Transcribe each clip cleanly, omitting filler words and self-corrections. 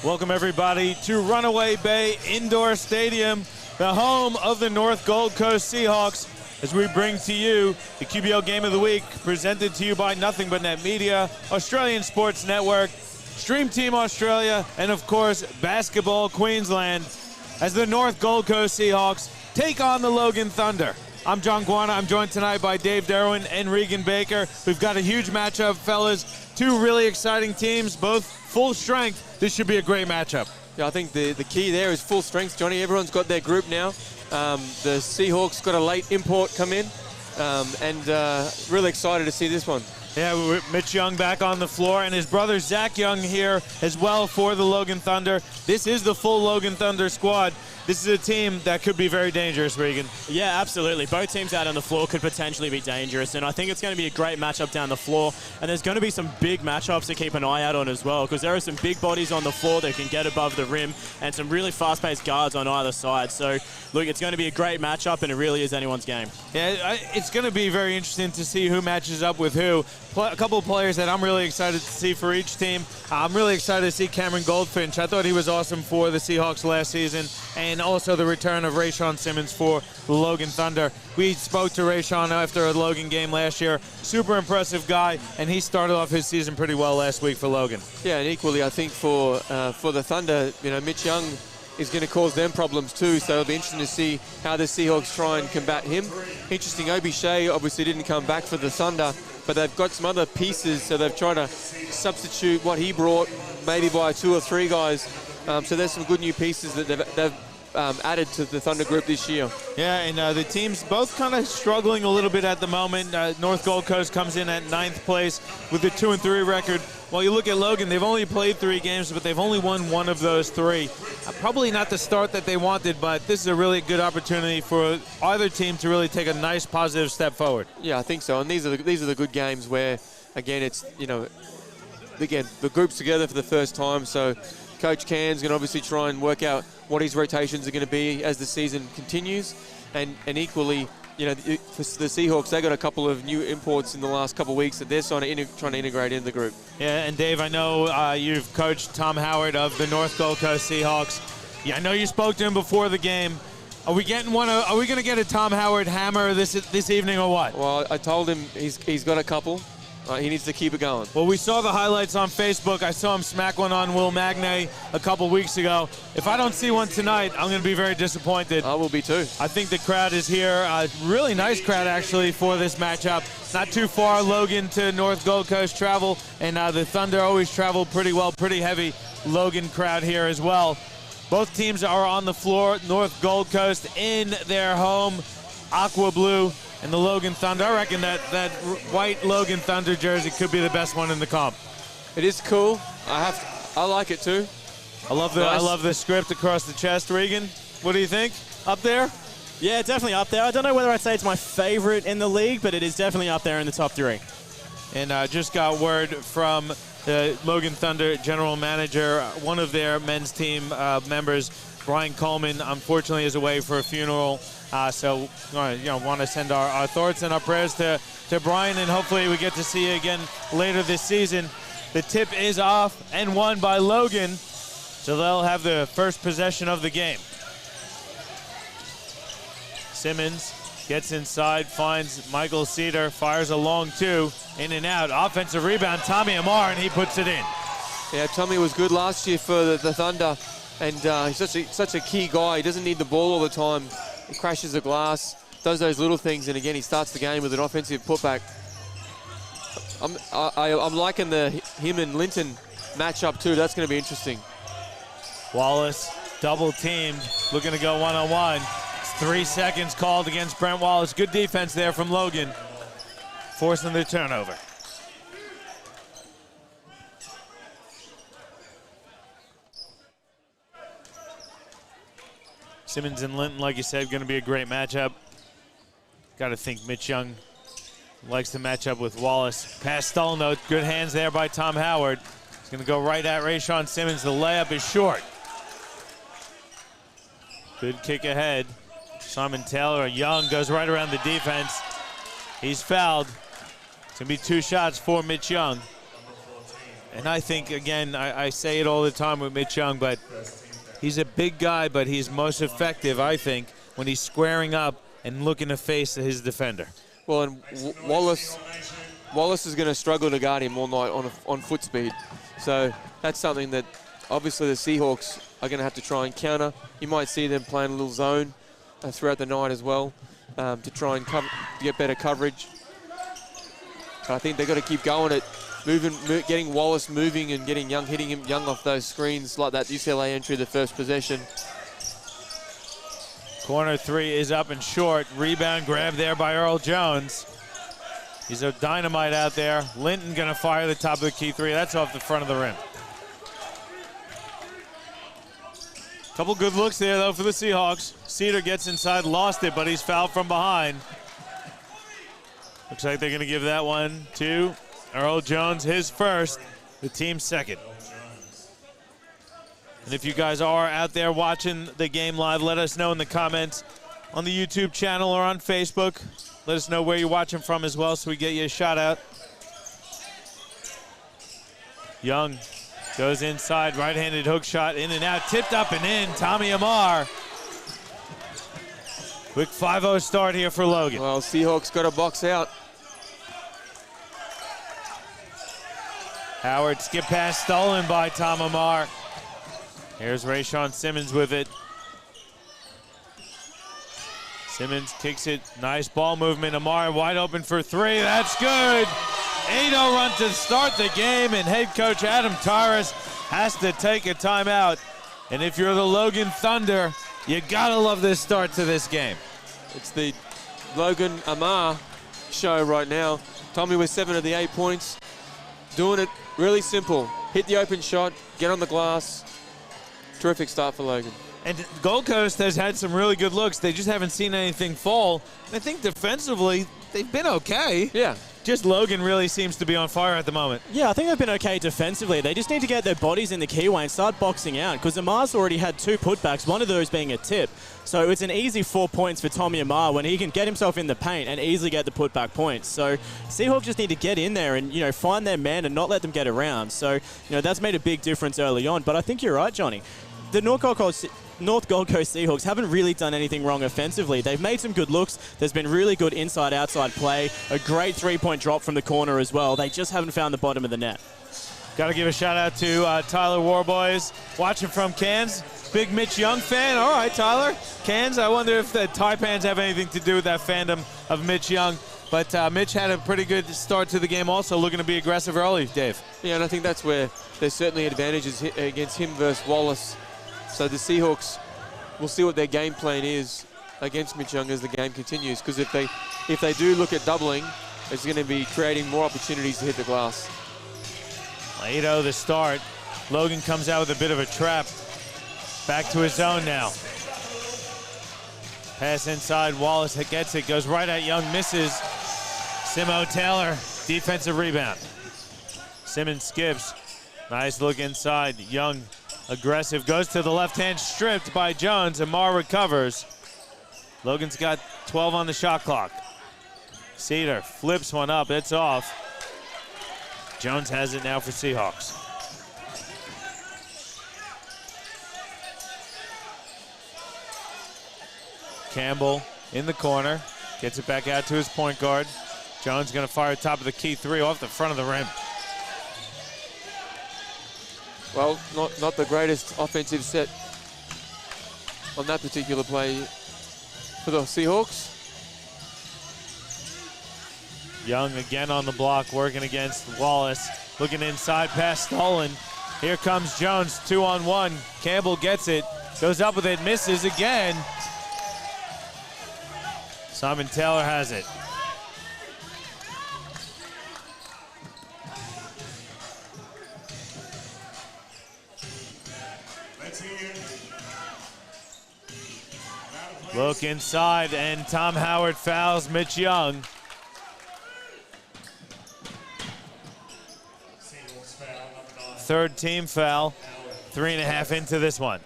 Welcome, everybody, to Runaway Bay Indoor Stadium, the home of the North Gold Coast Seahawks, as we bring to you the QBL Game of the Week, presented to you by Nothing But Net Media, Australian Sports Network, Stream Team Australia, and, of course, Basketball Queensland, as the North Gold Coast Seahawks take on the Logan Thunder. I'm John Guana. I'm joined tonight by Dave Derwin and Regan Baker. We've got a huge matchup, fellas. Two really exciting teams, both full strength. This should be a great matchup. Yeah, I think the key there is full strength, Johnny. Everyone's got their group now. The Seahawks got a late import come in, and really excited to see this one. Yeah, Mitch Young back on the floor, and his brother Zach Young here as well for the Logan Thunder. This is the full Logan Thunder squad. This is a team that could be very dangerous, Regan. Yeah, absolutely. Both teams out on the floor could potentially be dangerous, and I think it's going to be a great matchup down the floor. And there's going to be some big matchups to keep an eye out on as well, because there are some big bodies on the floor that can get above the rim, and some really fast-paced guards on either side. So, look, it's going to be a great matchup, and it really is anyone's game. Yeah, it's going to be very interesting to see who matches up with who. A couple of players that I'm really excited to see for each team. I'm really excited to see Cameron Goldfinch. I thought he was awesome for the Seahawks last season, and also the return of Rayshawn Simmons for the Logan Thunder. We spoke to Rayshawn after a Logan game last year. Super impressive guy, and he started off his season pretty well last week for Logan. Yeah, and equally, I think for the Thunder, Mitch Young is going to cause them problems too, so it'll be interesting to see how the Seahawks try and combat him. Interesting, Obi Shea obviously didn't come back for the Thunder, but they've got some other pieces, so they've tried to substitute what he brought, maybe by 2 or 3 guys. So there's some good new pieces that they've added to the Thunder group this year. Yeah, and the teams both kind of struggling a little bit at the moment. North Gold Coast comes in at 9th place with a 2-3 record. While you look at Logan, they've only played 3 games, but they've only won 1 of those 3. Probably not the start that they wanted, but this is a really good opportunity for either team to really take a nice positive step forward. Yeah, I think so. And these are the good games where, again, it's, again, the group's together for the first time, so Coach Cairns going to obviously try and work out what his rotations are going to be as the season continues. And equally, for the Seahawks, they got a couple of new imports in the last couple of weeks that they're trying to integrate into the group. Yeah, and Dave, I know you've coached Tom Howard of the North Gold Coast Seahawks. Yeah, I know you spoke to him before the game. Are we going to get a Tom Howard hammer this evening or what? Well, I told him he's got a couple. He needs to keep it going. Well, we saw the highlights on Facebook. I saw him smack one on Will Magnay a couple weeks ago. If I don't see one tonight, I'm going to be very disappointed. I will be too. I think the crowd is here. Really nice crowd, actually, for this matchup. Not too far, Logan to North Gold Coast travel, and the Thunder always travel pretty well, pretty heavy Logan crowd here as well. Both teams are on the floor. North Gold Coast in their home, aqua blue. And the Logan Thunder, I reckon that white Logan Thunder jersey could be the best one in the comp. It is cool. I like it too. I love the script across the chest, Regan. What do you think? Up there? Yeah, definitely up there. I don't know whether I'd say it's my favorite in the league, but it is definitely up there in the top 3. And just got word from the Logan Thunder general manager, one of their men's team members, Brian Coleman, unfortunately is away for a funeral. So, want to send our thoughts and our prayers to Brian, and hopefully we get to see you again later this season. The tip is off and won by Logan, so they'll have the first possession of the game. Simmons gets inside, finds Michael Cedar, fires a long 2, in and out. Offensive rebound, Tommy Amar, and he puts it in. Yeah, Tommy was good last year for the Thunder, and he's such a key guy. He doesn't need the ball all the time. He crashes the glass, does those little things, and again, he starts the game with an offensive putback. I'm liking him and Linton matchup too. That's going to be interesting. Wallace double teamed, looking to go one-on-one. It's 3 seconds called against Brent Wallace. Good defense there from Logan, forcing the turnover. Simmons and Linton, like you said, going to be a great matchup. Got to think Mitch Young likes to match up with Wallace. Pass stolen, though. Good hands there by Tom Howard. He's going to go right at Rayshawn Simmons. The layup is short. Good kick ahead. Simon Taylor, Young goes right around the defense. He's fouled. It's going to be 2 shots for Mitch Young. And I think, again, I say it all the time with Mitch Young, but he's a big guy, but he's most effective, I think, when he's squaring up and looking to face his defender. Well, and Wallace is going to struggle to guard him all night on foot speed. So that's something that obviously the Seahawks are going to have to try and counter. You might see them playing a little zone throughout the night as well to try and to get better coverage. But I think they've got to keep going at getting Wallace moving and getting Young, hitting him Young off those screens like that UCLA entry, the first possession. Corner three is up and short. Rebound grab there by Earl Jones. He's a dynamite out there. Linton gonna fire the top of the key three. That's off the front of the rim. Couple good looks there though for the Seahawks. Cedar gets inside, lost it, but he's fouled from behind. Looks like they're gonna give that one to Earl Jones, his first, the team's second. And if you guys are out there watching the game live, let us know in the comments on the YouTube channel or on Facebook. Let us know where you're watching from as well so we get you a shout out. Young goes inside, right-handed hook shot, in and out, tipped up and in. Tommy Amar. Quick 5-0 start here for Logan. Well, Seahawks got a box out. Howard skip pass stolen by Tom Amar. Here's Rayshawn Simmons with it. Simmons kicks it. Nice ball movement. Amar wide open for three. That's good. 8-0 run to start the game, and head coach Adam Tyrus has to take a timeout. And if you're the Logan Thunder, you gotta love this start to this game. It's the Logan Amar show right now. Tommy with 7 of the 8 points. Doing it really simple. Hit the open shot, get on the glass. Terrific start for Logan. And Gold Coast has had some really good looks. They just haven't seen anything fall. And I think defensively, they've been okay. Yeah. Just Logan really seems to be on fire at the moment. Yeah, I think they've been okay defensively. They just need to get their bodies in the keyway and start boxing out, because Amar's already had 2 putbacks, one of those being a tip. So it's an easy 4 points for Tommy Amar when he can get himself in the paint and easily get the putback points. So Seahawks just need to get in there and, find their man and not let them get around. So, that's made a big difference early on. But I think you're right, Johnny. The North Gold Coast Seahawks haven't really done anything wrong offensively. They've made some good looks. There's been really good inside-outside play, a great 3-point drop from the corner as well. They just haven't found the bottom of the net. Got to give a shout-out to Tyler Warboys, watching from Cairns. Big Mitch Young fan. All right, Tyler. Cairns, I wonder if the Taipans have anything to do with that fandom of Mitch Young. But Mitch had a pretty good start to the game also, looking to be aggressive early, Dave. Yeah, and I think that's where there's certainly advantages against him versus Wallace. So the Seahawks, we'll see what their game plan is against Mitch Young as the game continues. Because if they do look at doubling, it's going to be creating more opportunities to hit the glass. 8-0 the start. Logan comes out with a bit of a trap. Back to his zone now. Pass inside, Wallace gets it, goes right at Young, misses. Simo Taylor, defensive rebound. Simmons skips. Nice look inside. Young aggressive, goes to the left hand, stripped by Jones. Amar recovers. Logan's got 12 on the shot clock. Cedar flips one up, it's off. Jones has it now for Seahawks. Campbell in the corner, gets it back out to his point guard. Jones gonna fire top of the key 3 off the front of the rim. Well, not the greatest offensive set on that particular play for the Seahawks. Young again on the block, working against Wallace. Looking inside, pass stolen. Here comes Jones, 2-on-1. Campbell gets it, goes up with it, misses again. Simon Taylor has it. Look inside, and Tom Howard fouls Mitch Young. Third team foul, 3.5 into this one.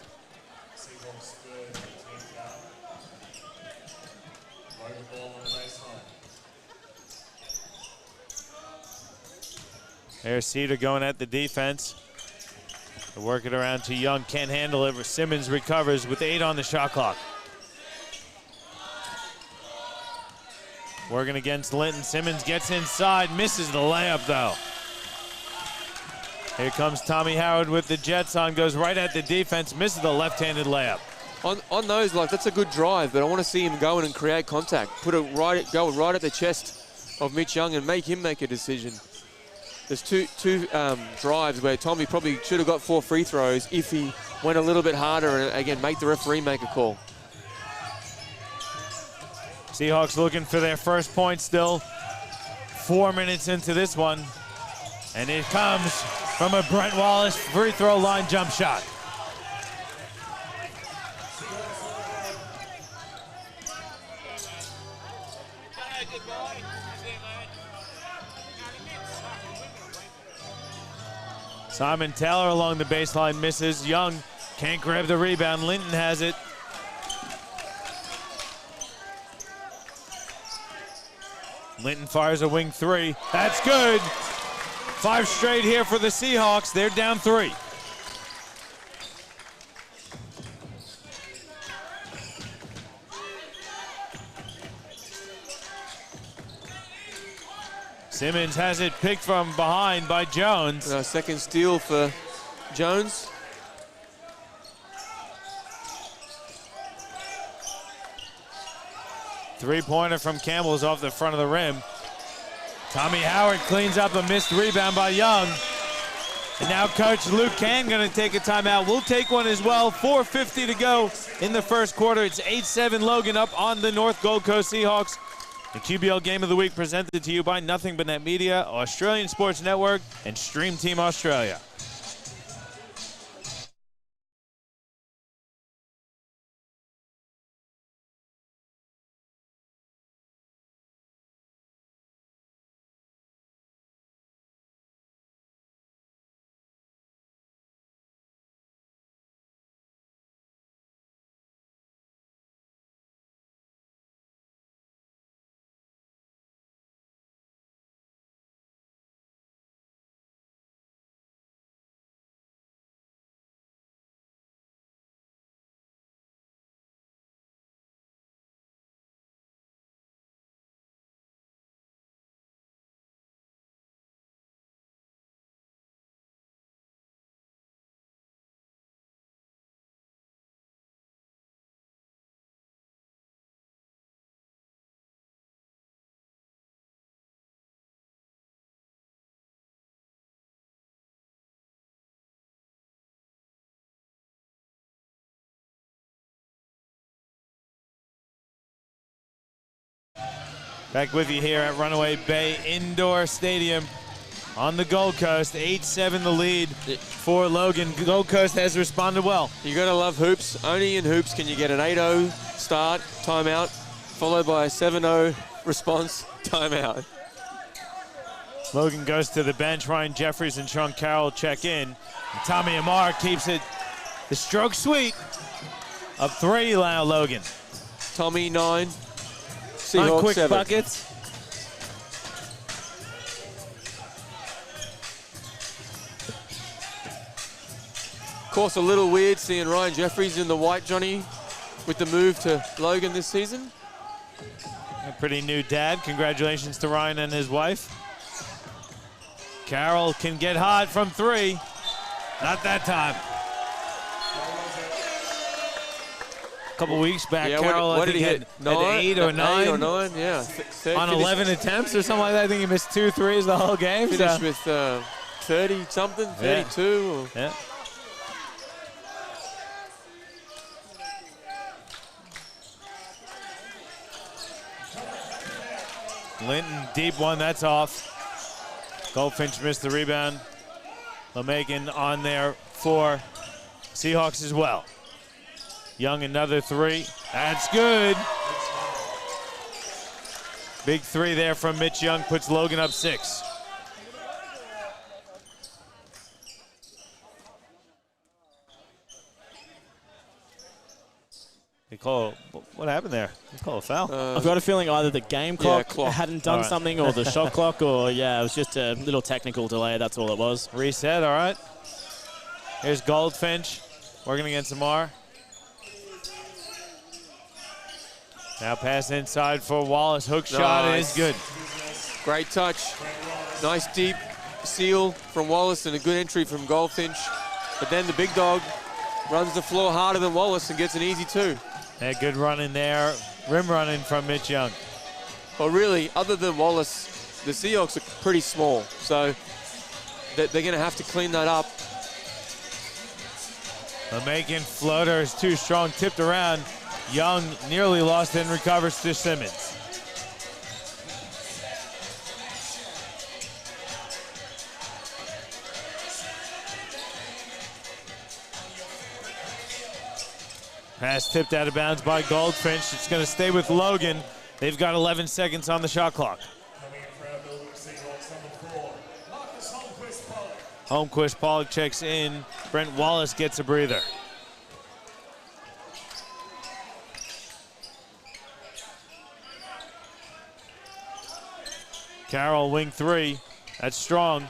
There's Cedar going at the defense. They work it around to Young, can't handle it. Simmons recovers with 8 on the shot clock. Working against Linton. Simmons gets inside, misses the layup though. Here comes Tommy Howard with the Jets on, goes right at the defense, misses the left-handed layup. On those, like, that's a good drive, but I want to see him go in and create contact. Go right at the chest of Mitch Young and make him make a decision. There's two drives where Tommy probably should have got 4 free throws if he went a little bit harder and, again, make the referee make a call. Seahawks looking for their first point still. 4 minutes into this one. And it comes from a Brent Wallace free throw line jump shot. Simon Taylor along the baseline misses. Young can't grab the rebound. Linton has it. Linton fires a wing 3. That's good. 5 straight here for the Seahawks. They're down 3. Simmons has it picked from behind by Jones. Second steal for Jones. Three-pointer from Campbell's off the front of the rim. Tommy Howard cleans up a missed rebound by Young. And now Coach Luke Can going to take a timeout. We'll take one as well. 4:50 to go in the first quarter. It's 8-7 Logan up on the North Gold Coast Seahawks. The QBL Game of the Week presented to you by Nothing But Net Media, Australian Sports Network, and Stream Team Australia. Back with you here at Runaway Bay Indoor Stadium on the Gold Coast. 8-7 the lead for Logan. Gold Coast has responded well. You got to love hoops. Only in hoops can you get an 8-0 start, timeout, followed by a 7-0 response, timeout. Logan goes to the bench. Ryan Jeffries and Sean Carroll check in. And Tommy Amar keeps it the stroke sweet. Up 3 now, Logan. Tommy 9. On quick 7. buckets. Of course, a little weird seeing Ryan Jeffries in the white, Johnny, with the move to Logan this season. A pretty new dad. Congratulations to Ryan and his wife. Carroll can get hot from 3. Not that time. A couple weeks back, Yeah, Carroll, what I think did he had, hit? had 8 or 9. 8 or 9, yeah. On 11 attempts or something like that. I think he missed 2 threes the whole game. Finished with 30-something, 32. Yeah. Linton, deep one, that's off. Goldfinch missed the rebound. LeMagan on there for Seahawks as well. Young, another 3. That's good. Big 3 there from Mitch Young puts Logan up 6. They call. What happened there? You call a foul? I've got a feeling either the game clock, clock. hadn't done something or the shot clock, or, it was just a little technical delay. That's all it was. Reset, all right. Here's Goldfinch working against Amar. Now pass inside for Wallace. Hook shot is good. Great touch. Nice deep seal from Wallace and a good entry from Goldfinch. But then the big dog runs the floor harder than Wallace and gets an easy 2. A good run in there. Rim running from Mitch Young. Well, really, other than Wallace, the Seahawks are pretty small. So they're going to have to clean that up. The making floater is too strong, tipped around. Young nearly lost and recovers to Simmons. Pass tipped out of bounds by Goldfinch. It's going to stay with Logan. They've got 11 seconds on the shot clock. Holmquist Pollock checks in. Brent Wallace gets a breather. Carroll, wing 3. That's strong.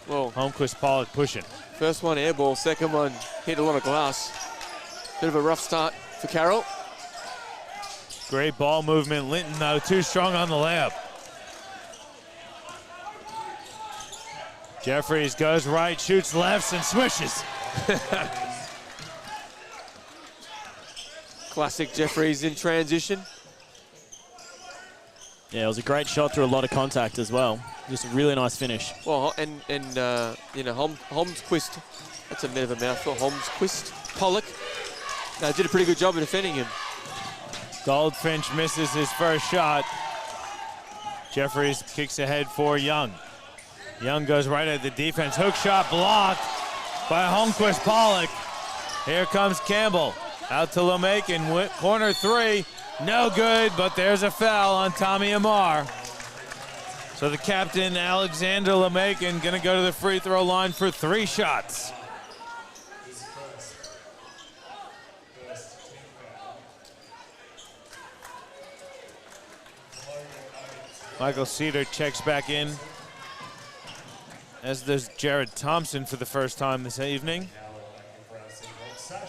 Well, Holmquist Pollock pushing. first one air ball, second one hit a lot of glass. Bit of a rough start for Carroll. Great ball movement. Linton, though, too strong on the layup. Jeffries goes right, shoots lefts, and swishes. Classic Jeffries in transition. Yeah, it was a great shot through a lot of contact as well. Just a really nice finish. Well, and Holmquist, that's a bit of a mouthful. Holmquist Pollock did a pretty good job of defending him. Goldfinch misses his first shot. Jeffries kicks ahead for Young. Young goes right at the defense. Hook shot blocked by Holmquist Pollock. Here comes Campbell. Out to LeMakin. Corner 3. No good, but there's a foul on Tommy Amar. So the captain, Alexander LeMakin, going to go to the free throw line for 3 shots. Michael Cedar checks back in, as does Jared Thompson for the first time this evening.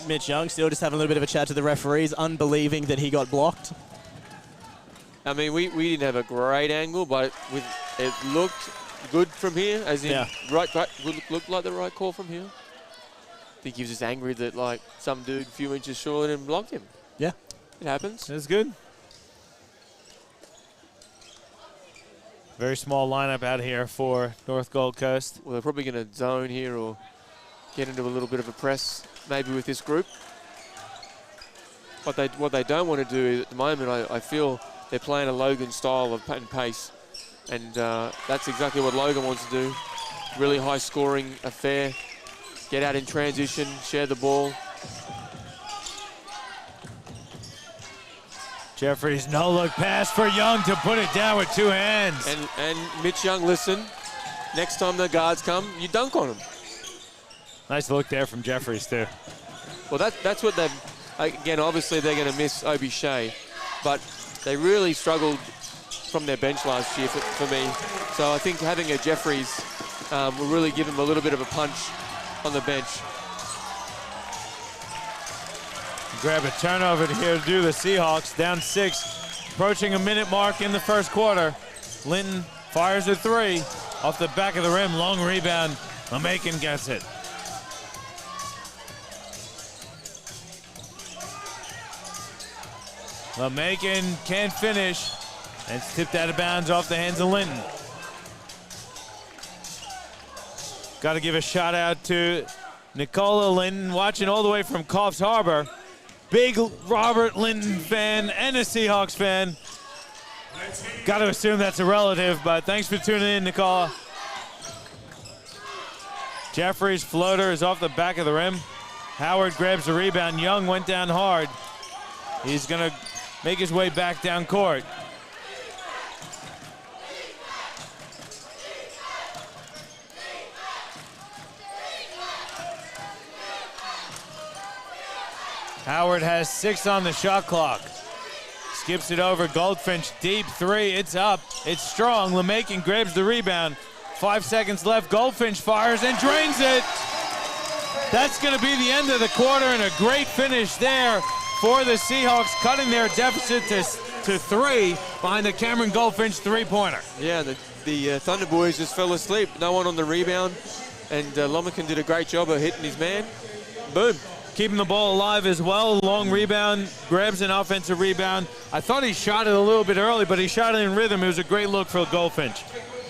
Mitch Young still just having a little bit of a chat to the referees, unbelieving that he got blocked. I mean, we didn't have a great angle, but it looked good from here, as in looked like the right call from here. I think he was just angry that like some dude a few inches short and blocked him. Yeah. It happens. That's good. Very small lineup out here for North Gold Coast. Well, they're probably going to zone here or get into a little bit of a press, maybe with this group. What they don't want to do is, at the moment, I feel they're playing a Logan style of and pace, and that's exactly what Logan wants to do. Really high scoring affair. Get out in transition, share the ball. Jeffries, no look pass for Young to put it down with 2 hands. And Mitch Young, listen, next time the guards come, you dunk on them. Nice look there from Jeffries too. Well, that's what they've, again, obviously they're going to miss Obi Shea, but they really struggled from their bench last year for me. So I think having a Jeffries will really give them a little bit of a punch on the bench. Grab a turnover here to do the Seahawks. Down 6, approaching a minute mark in the first quarter. Linton fires a 3 off the back of the rim. Long rebound. LeMakin gets it. LeMakin can't finish. And it's tipped out of bounds off the hands of Linton. Got to give a shout out to Nicola Linton, watching all the way from Coffs Harbor. Big Robert Linton fan and a Seahawks fan. Got to assume that's a relative, but thanks for tuning in, Nicola. Jeffries' floater is off the back of the rim. Howard grabs the rebound. Young went down hard. He's going to make his way back down court. Howard has 6 on the shot clock. Skips it over. Goldfinch, deep 3. It's up. It's strong. LeMakin grabs the rebound. 5 seconds left. Goldfinch fires and drains it. That's going to be the end of the quarter, and a great finish there for the Seahawks, cutting their deficit to 3 behind the Cameron Goldfinch three-pointer. Yeah, the Thunder boys just fell asleep. No one on the rebound, and LeMakin did a great job of hitting his man. Boom. Keeping the ball alive as well. Long rebound, grabs an offensive rebound. I thought he shot it a little bit early, but he shot it in rhythm. It was a great look for Goldfinch.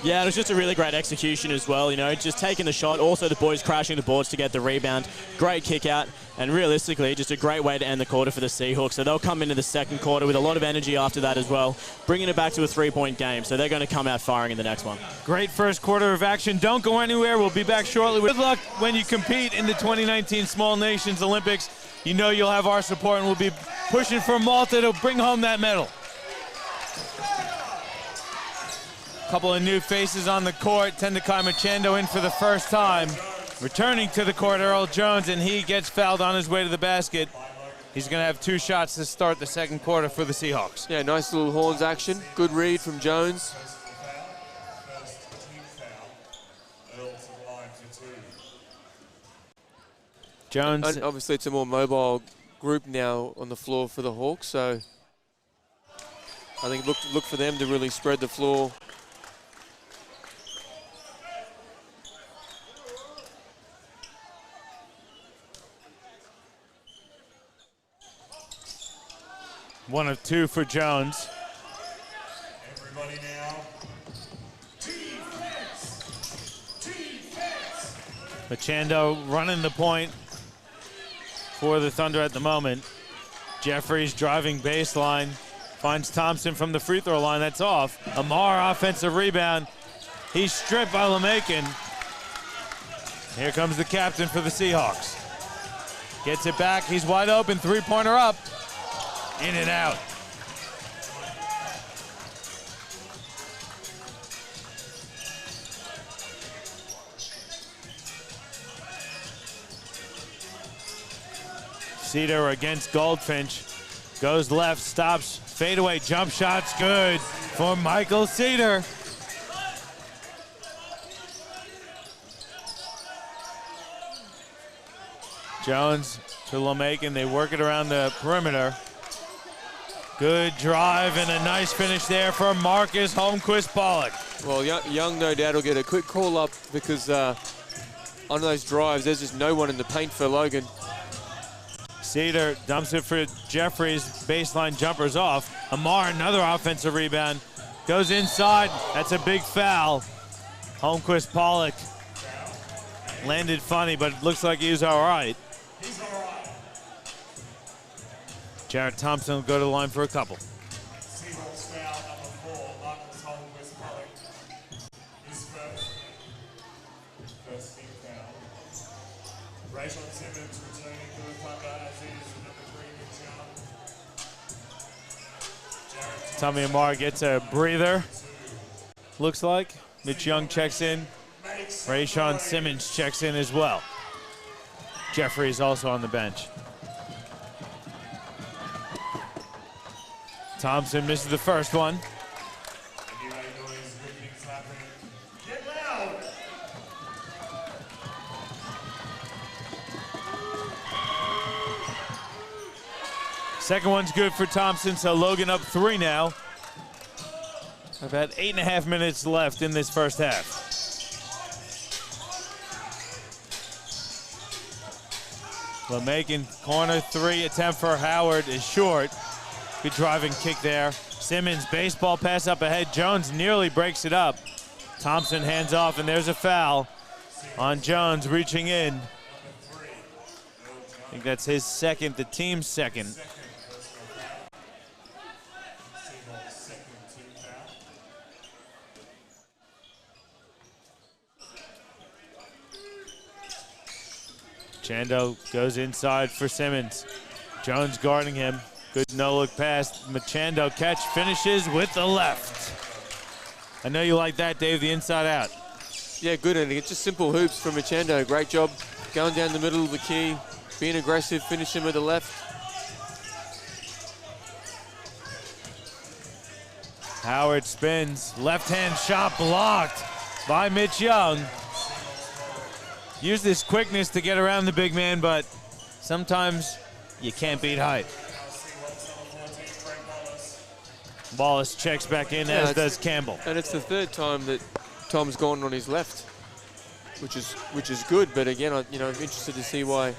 Yeah, it was just a really great execution as well, you know, just taking the shot. Also, the boys crashing the boards to get the rebound. Great kick out, and realistically, just a great way to end the quarter for the Seahawks. So they'll come into the second quarter with a lot of energy after that as well, bringing it back to a 3-point game. So they're going to come out firing in the next one. Great first quarter of action. Don't go anywhere. We'll be back shortly. Good luck when you compete in the 2019 Small Nations Olympics. You know you'll have our support, and we'll be pushing for Malta to bring home that medal. Couple of new faces on the court. Tendakai Machando in for the first time. Returning to the court, Earl Jones, and he gets fouled on his way to the basket. He's going to have 2 shots to start the second quarter for the Seahawks. Yeah, nice little horns action. Good read from Jones. Jones. And obviously, it's a more mobile group now on the floor for the Hawks, so I think look for them to really spread the floor. One of 2 for Jones. Everybody now. Defense. Machando running the point for the Thunder at the moment. Jeffries driving baseline. Finds Thompson from the free throw line. That's off. Amar offensive rebound. He's stripped by LeMakin. Here comes the captain for the Seahawks. Gets it back. He's wide open. Three-pointer up. In and out. Cedar against Goldfinch. Goes left, stops, fadeaway, jump shots, good for Michael Cedar. Jones to LeMakin. They work it around the perimeter. Good drive and a nice finish there for Marcus Holmquist Pollock. Well, Young no doubt will get a quick call up because on those drives, there's just no one in the paint for Logan. Cedar dumps it for Jeffries. Baseline jumpers off. Amar, another offensive rebound. Goes inside. That's a big foul. Holmquist Pollock landed funny, but it looks like he was all right. Jared Thompson will go to the line for a couple. Seahawks foul number 4, Marcus Holmquist Pollock. His first team foul. Rayshon Simmons returning for the Thunder as is number 3, Mitch Young. Tommy Amar gets a breather. Looks like. Mitch Young checks in. Rayshon Simmons checks in as well. Jeffrey is also on the bench. Thompson misses the first one. Get loud! Second one's good for Thompson, so Logan up 3 now. About 8.5 minutes left in this first half. LeMakin corner 3 attempt for Howard is short. Good driving kick there. Simmons baseball pass up ahead. Jones nearly breaks it up. Thompson hands off and there's a foul on Jones reaching in. I think that's his second, the team's second. Chando goes inside for Simmons. Jones guarding him. Good no-look pass. Machando catch, finishes with the left. I know you like that, Dave, the inside out. Yeah, good, and it's just simple hoops from Machando. Great job going down the middle of the key, being aggressive, finishing with the left. Howard spins. Left-hand shot blocked by Mitch Young. Used his quickness to get around the big man, but sometimes you can't beat height. Wallace checks back in, as does Campbell. And it's the third time that Tom's gone on his left, which is good. But again, I'm interested to see why.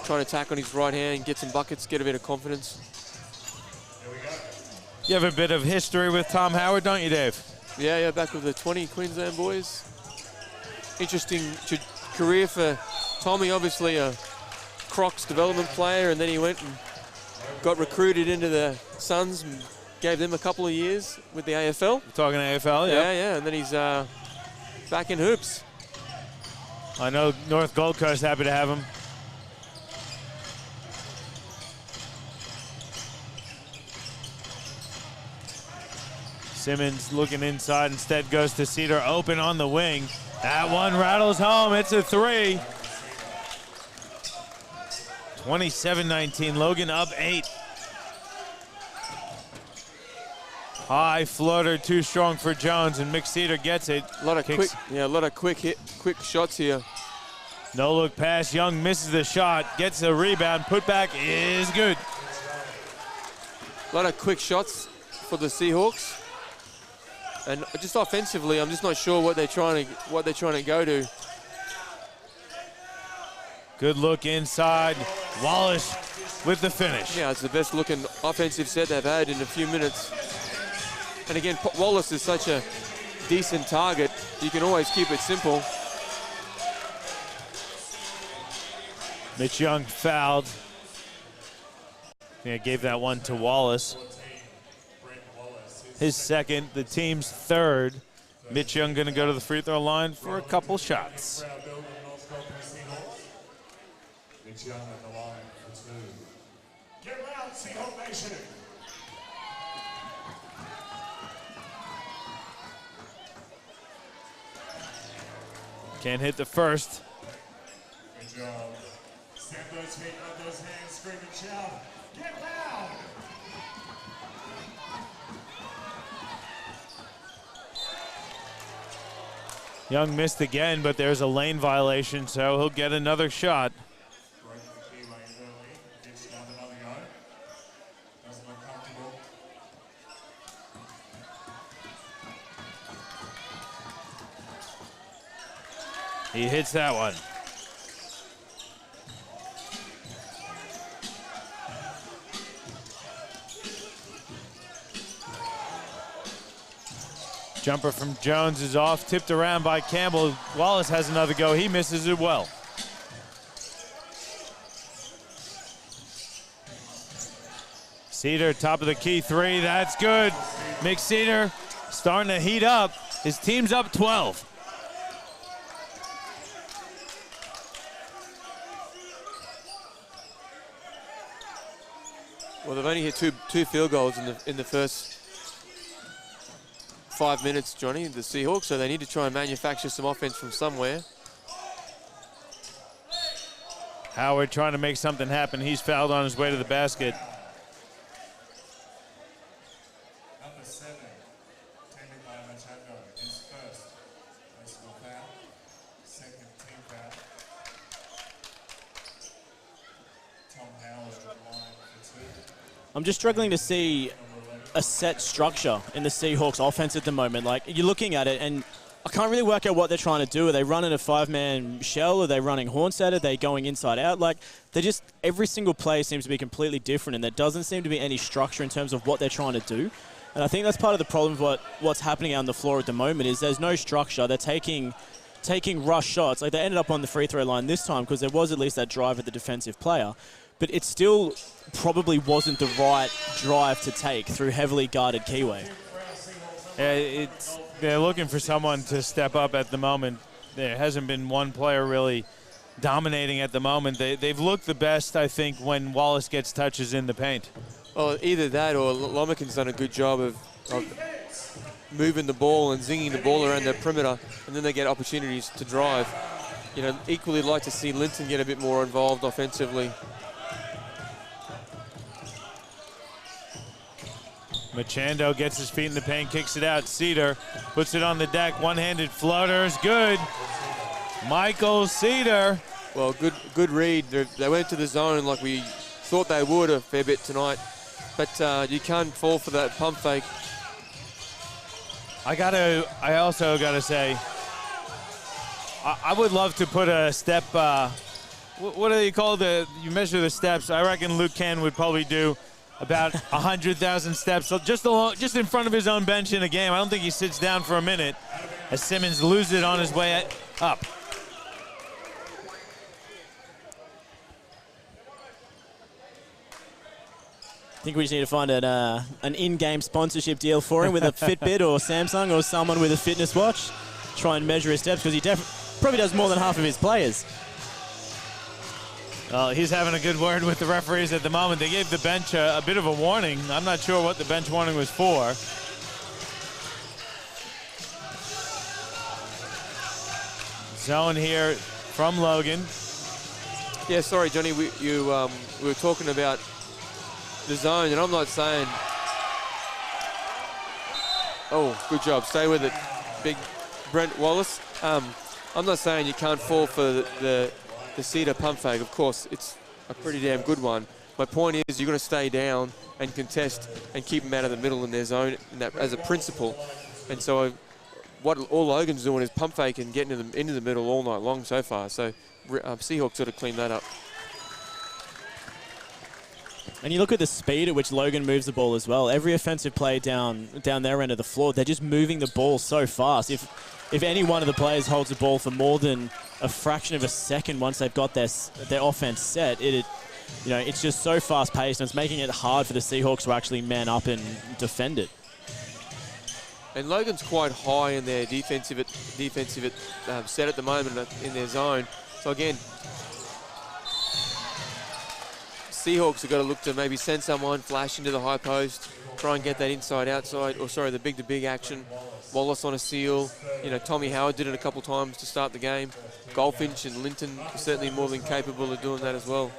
Trying to attack on his right hand, get some buckets, get a bit of confidence. You have a bit of history with Tom Howard, don't you, Dave? Yeah, back with the 20 Queensland boys. Interesting career for Tommy, obviously a Crocs development player, and then he went and got recruited into the Suns and gave them a couple of years with the AFL. We're talking AFL, yeah. Yeah, and then he's back in hoops. I know North Gold Coast happy to have him. Simmons looking inside, instead goes to Cedar, open on the wing. That one rattles home, it's a three. 27-19, Logan up 8. High floater, too strong for Jones, and McCedar gets it. A lot of quick shots here. No look pass, Young misses the shot, gets the rebound, put back is good. A lot of quick shots for the Seahawks. And just offensively, I'm just not sure what they're trying to go to. Good look inside. Wallace with the finish. Yeah, it's the best looking offensive set they've had in a few minutes. And again, Wallace is such a decent target. You can always keep it simple. Mitch Young fouled. Yeah, gave that one to Wallace. His second, the team's third. Mitch Young going to go to the free throw line for a couple shots. Mitch Young at the line for 2. Get loud, Seahawk Nation. Can't hit the first. Good job. Stamp those feet, up those hands, scream and shout. Get loud! Young missed again, but there's a lane violation, so he'll get another shot. Broke the key lane early. Ditched down another go. Doesn't look comfortable. He hits that one. Jumper from Jones is off, tipped around by Campbell. Wallace has another go. He misses it well. Cedar, top of the key 3. That's good. McCedar starting to heat up. His team's up 12. Well, they've only hit two field goals in the first 5 minutes, Johnny, the Seahawks, so they need to try and manufacture some offense from somewhere. Howard trying to make something happen. He's fouled on his way to the basket. Number 7, tended by Machado. His first personal foul. Second team foul. Tom Howard at the line for 2. I'm just struggling to see a set structure in the Seahawks offense at the moment. Like, you're looking at it and I can't really work out what they're trying to do. Are they running a 5-man shell? Are they running horn set? Are they going inside out? Like, they just, every single play seems to be completely different, and there doesn't seem to be any structure in terms of what they're trying to do. And I think that's part of the problem with what's happening out on the floor at the moment is there's no structure. They're taking rush shots. Like, they ended up on the free throw line this time because there was at least that drive at the defensive player. But it still probably wasn't the right drive to take through heavily guarded Kiwi. Yeah, they're looking for someone to step up at the moment. There hasn't been one player really dominating at the moment. They've looked the best, I think, when Wallace gets touches in the paint. Well, either that or Lomakin's done a good job of moving the ball and zinging the ball around their perimeter, and then they get opportunities to drive. You know, equally like to see Linton get a bit more involved offensively. Machando gets his feet in the paint, kicks it out. Cedar puts it on the deck. One-handed floater is good. Michael Cedar. Well, good read. They went to the zone like we thought they would a fair bit tonight. But you can't fall for that pump fake. I also gotta say, I would love to put a step. What do they call you measure the steps? I reckon Luke Ken would probably do about 100,000 steps, so just in front of his own bench in a game. I don't think he sits down for a minute as Simmons loses it on his way up. I think we just need to find an in-game sponsorship deal for him with a Fitbit or Samsung or someone with a fitness watch. Try and measure his steps, because he probably does more than half of his players. Well, he's having a good word with the referees at the moment. They gave the bench a bit of a warning. I'm not sure what the bench warning was for. Zone here from Logan. Yeah, sorry, Johnny. We were talking about the zone, and I'm not saying. Oh, good job. Stay with it, big Brent Wallace. I'm not saying you can't fall for the Cedar pump fake. Of course, it's a pretty damn good one. My point is, you're going to stay down and contest and keep them out of the middle in their zone as a principle. And so, what all Logan's doing is pump fake and getting into the middle all night long so far. So, Seahawks sort of cleaned that up. And you look at the speed at which Logan moves the ball as well. Every offensive play down their end of the floor, they're just moving the ball so fast. If any one of the players holds the ball for more than a fraction of a second once they've got their offense set, it's just so fast paced, and it's making it hard for the Seahawks to actually man up and defend it. And Logan's quite high in their defensive set at the moment in their zone. So again, Seahawks have got to look to maybe send someone, flash into the high post, try and get that inside-outside, the big-to-big action. Wallace on a seal. Tommy Howard did it a couple times to start the game. Goldfinch and Linton are certainly more than capable of doing that as well.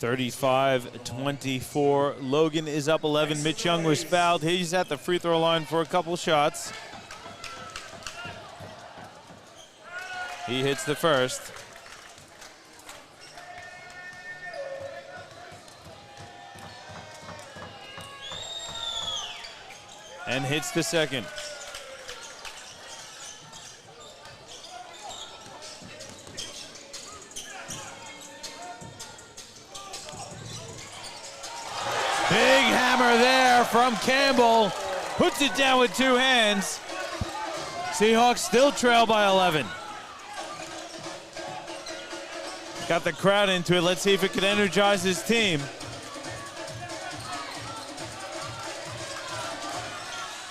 35-24. Logan is up 11. Mitch Young was fouled. He's at the free throw line for a couple shots. He hits the first. And hits the second. Big hammer there from Campbell. Puts it down with two hands. Seahawks still trail by 11. Got the crowd into it. Let's see if it can energize his team.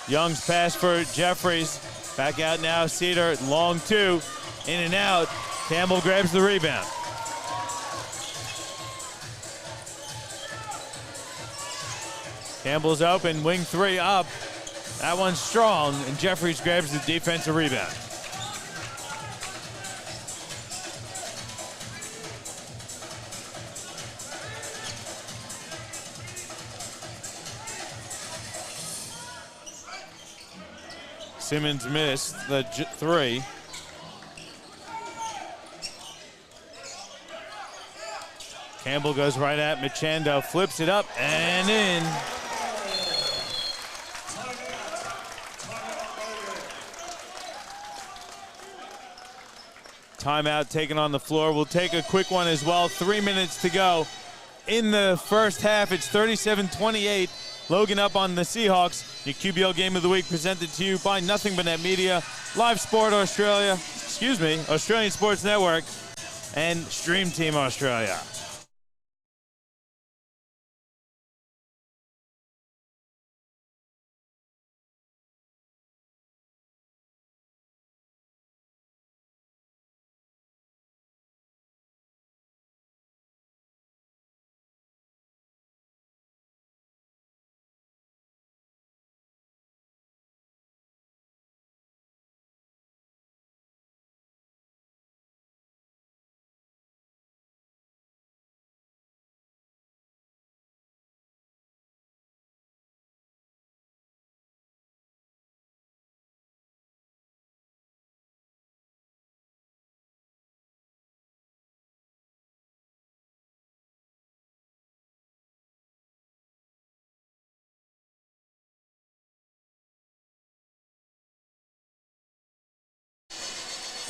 Young's pass for Jeffries. Back out now, Cedar, long two, in and out. Campbell grabs the rebound. Campbell's open, wing three up. That one's strong, and Jeffries grabs the defensive rebound. Simmons missed the three. Campbell goes right at Machando, flips it up and in. Timeout taken on the floor. We'll take a quick one as well. 3 minutes to go in the first half. It's 37-28. Logan up on the Seahawks. Your QBL Game of the Week presented to you by Nothing But Net Media, Live Sport Australia, Australian Sports Network, and Stream Team Australia.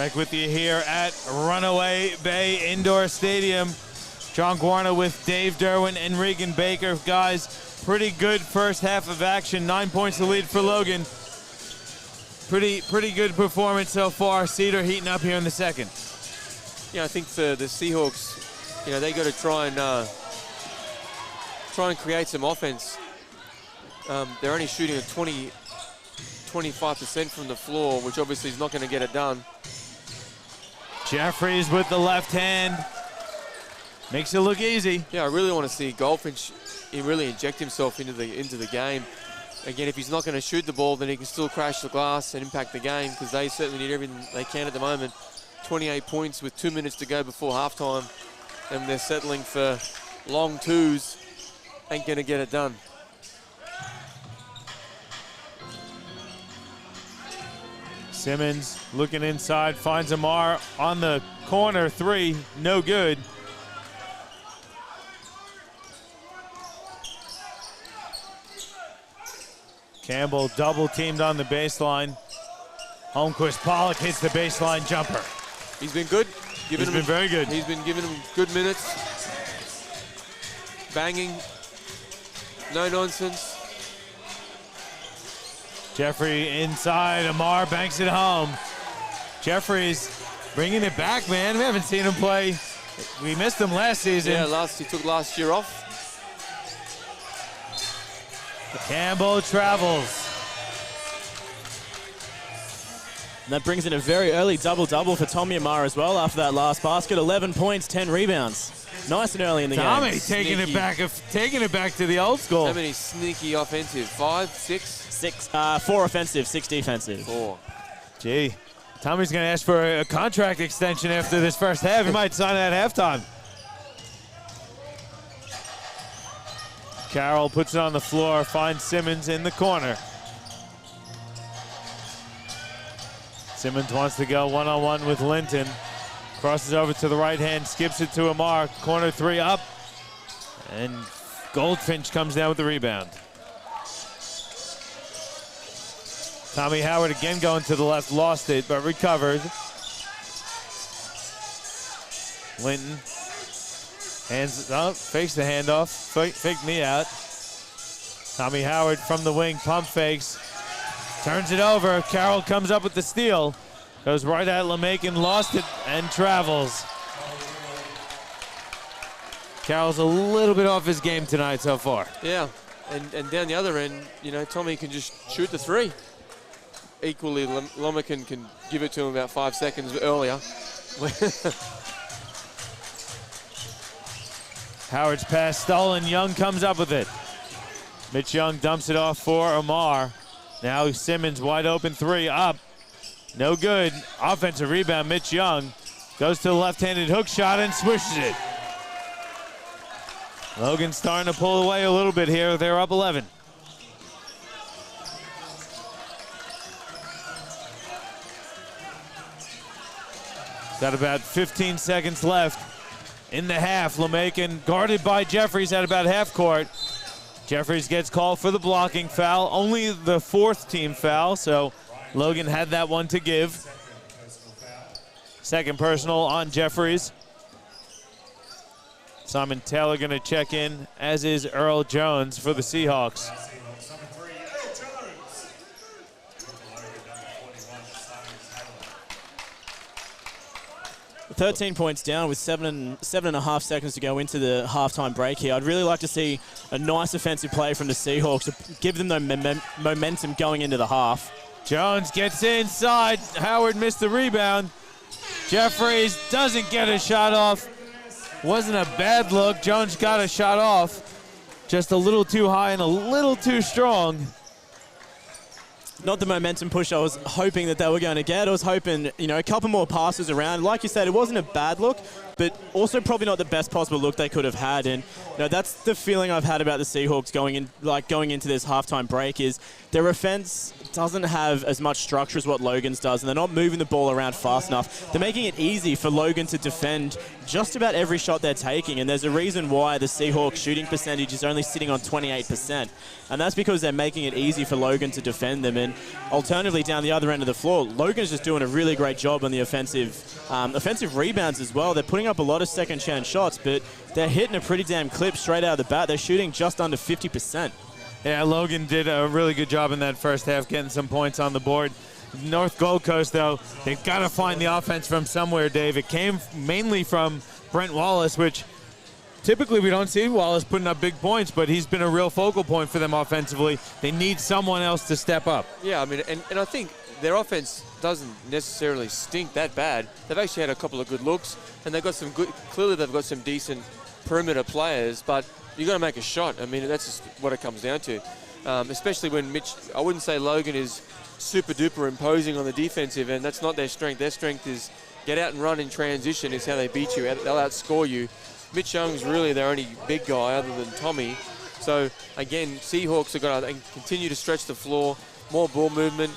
Back with you here at Runaway Bay Indoor Stadium. John Guarna with Dave Derwin and Regan Baker. Guys, pretty good first half of action. 9 points to lead for Logan. Pretty good performance so far. Cedar heating up here in the second. Yeah, I think for the Seahawks, they got to try and create some offense. They're only shooting at 25% from the floor, which obviously is not going to get it done. Jeffries with the left hand. Makes it look easy. Yeah, I really want to see Goldfinch really inject himself into the game. Again, if he's not going to shoot the ball, then he can still crash the glass and impact the game, because they certainly need everything they can at the moment. 28 points with 2 minutes to go before halftime, and they're settling for long twos. Ain't going to get it done. Simmons looking inside, finds Amar on the corner three, no good. Campbell double teamed on the baseline. Holmquist Pollock hits the baseline jumper. He's been good. He's been very good. He's been giving him good minutes. Banging. No nonsense. Jeffrey inside, Amar banks it home. Jeffrey's bringing it back, man. We haven't seen him play. We missed him last season. Yeah, he took last year off. Campbell travels. And that brings in a very early double-double for Tommy Amar as well after that last basket. 11 points, 10 rebounds. Nice and early in the game. Tommy taking it back to the old school. How many sneaky offensive? 5, 6? 4 offensive, 6 defensive. 4. Gee, Tommy's going to ask for a contract extension after this first half. He might sign it at halftime. Carroll puts it on the floor, finds Simmons in the corner. Simmons wants to go one-on-one with Linton. Crosses over to the right hand, skips it to Amar. Corner three up. And Goldfinch comes down with the rebound. Tommy Howard again going to the left, lost it, but recovered. Linton hands up, fakes the handoff, faked me out. Tommy Howard from the wing, pump fakes, turns it over. Carroll comes up with the steal, goes right at LeMakin, lost it, and travels. Carroll's a little bit off his game tonight so far. Yeah, and down the other end, Tommy can just shoot the three. Equally, LeMakin can give it to him about 5 seconds earlier. Howard's pass stolen. Young comes up with it. Mitch Young dumps it off for Amar. Now Simmons wide open three up. No good. Offensive rebound. Mitch Young goes to the left-handed hook shot and swishes it. Logan starting to pull away a little bit here. They're up 11. Got about 15 seconds left in the half. LeMakin guarded by Jeffries at about half court. Jeffries gets called for the blocking foul. Only the 4th team foul, so Logan had that one to give. Second personal on Jeffries. Simon Taylor going to check in, as is Earl Jones for the Seahawks. 13 points down with 7.5 seconds to go into the halftime break here. I'd really like to see a nice offensive play from the Seahawks to give them the momentum going into the half. Jones gets inside. Howard missed the rebound. Jeffries doesn't get a shot off. Wasn't a bad look. Jones got a shot off. Just a little too high and a little too strong. Not the momentum push I was hoping that they were going to get. I was hoping, a couple more passes around. Like you said, it wasn't a bad look, but also probably not the best possible look they could have had. And that's the feeling I've had about the Seahawks going into this halftime break is their offense doesn't have as much structure as what Logan's does, and they're not moving the ball around fast enough. They're making it easy for Logan to defend just about every shot they're taking, and there's a reason why the Seahawks shooting percentage is only sitting on 28%. And that's because they're making it easy for Logan to defend them. And And alternatively, down the other end of the floor, Logan's just doing a really great job on the offensive rebounds as well. They're putting up a lot of second chance shots, but they're hitting a pretty damn clip straight out of the bat. They're shooting just under 50%. Yeah, Logan did a really good job in that first half, getting some points on the board. North Gold Coast, though, they've got to find the offense from somewhere, Dave. It came mainly from Brent Wallace, which typically we don't see Wallace putting up big points, but he's been a real focal point for them offensively. They need someone else to step up. Yeah, I mean, and I think their offense doesn't necessarily stink that bad. They've actually had a couple of good looks, and they've got some good, clearly they've got some decent perimeter players, but you've got to make a shot. I mean, that's just what it comes down to. Especially when Mitch, I wouldn't say Logan is super duper imposing on the defensive end. That's not their strength. Their strength is get out and run in transition is how they beat you. They'll outscore you. Mitch Young's really their only big guy other than Tommy. So, again, Seahawks are going to continue to stretch the floor, more ball movement,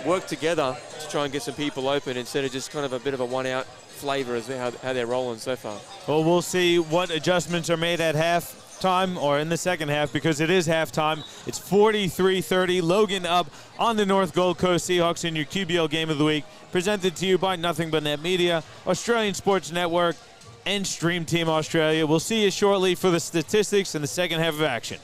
work together to try and get some people open instead of just kind of a bit of a one-out flavor as how they're rolling so far. Well, we'll see what adjustments are made at halftime or in the second half, because it is halftime. It's 43-30. Logan up on the North Gold Coast Seahawks in your QBL Game of the Week, presented to you by Nothing But Net Media, Australian Sports Network, and Stream Team Australia. We'll see you shortly for the statistics in the second half of action.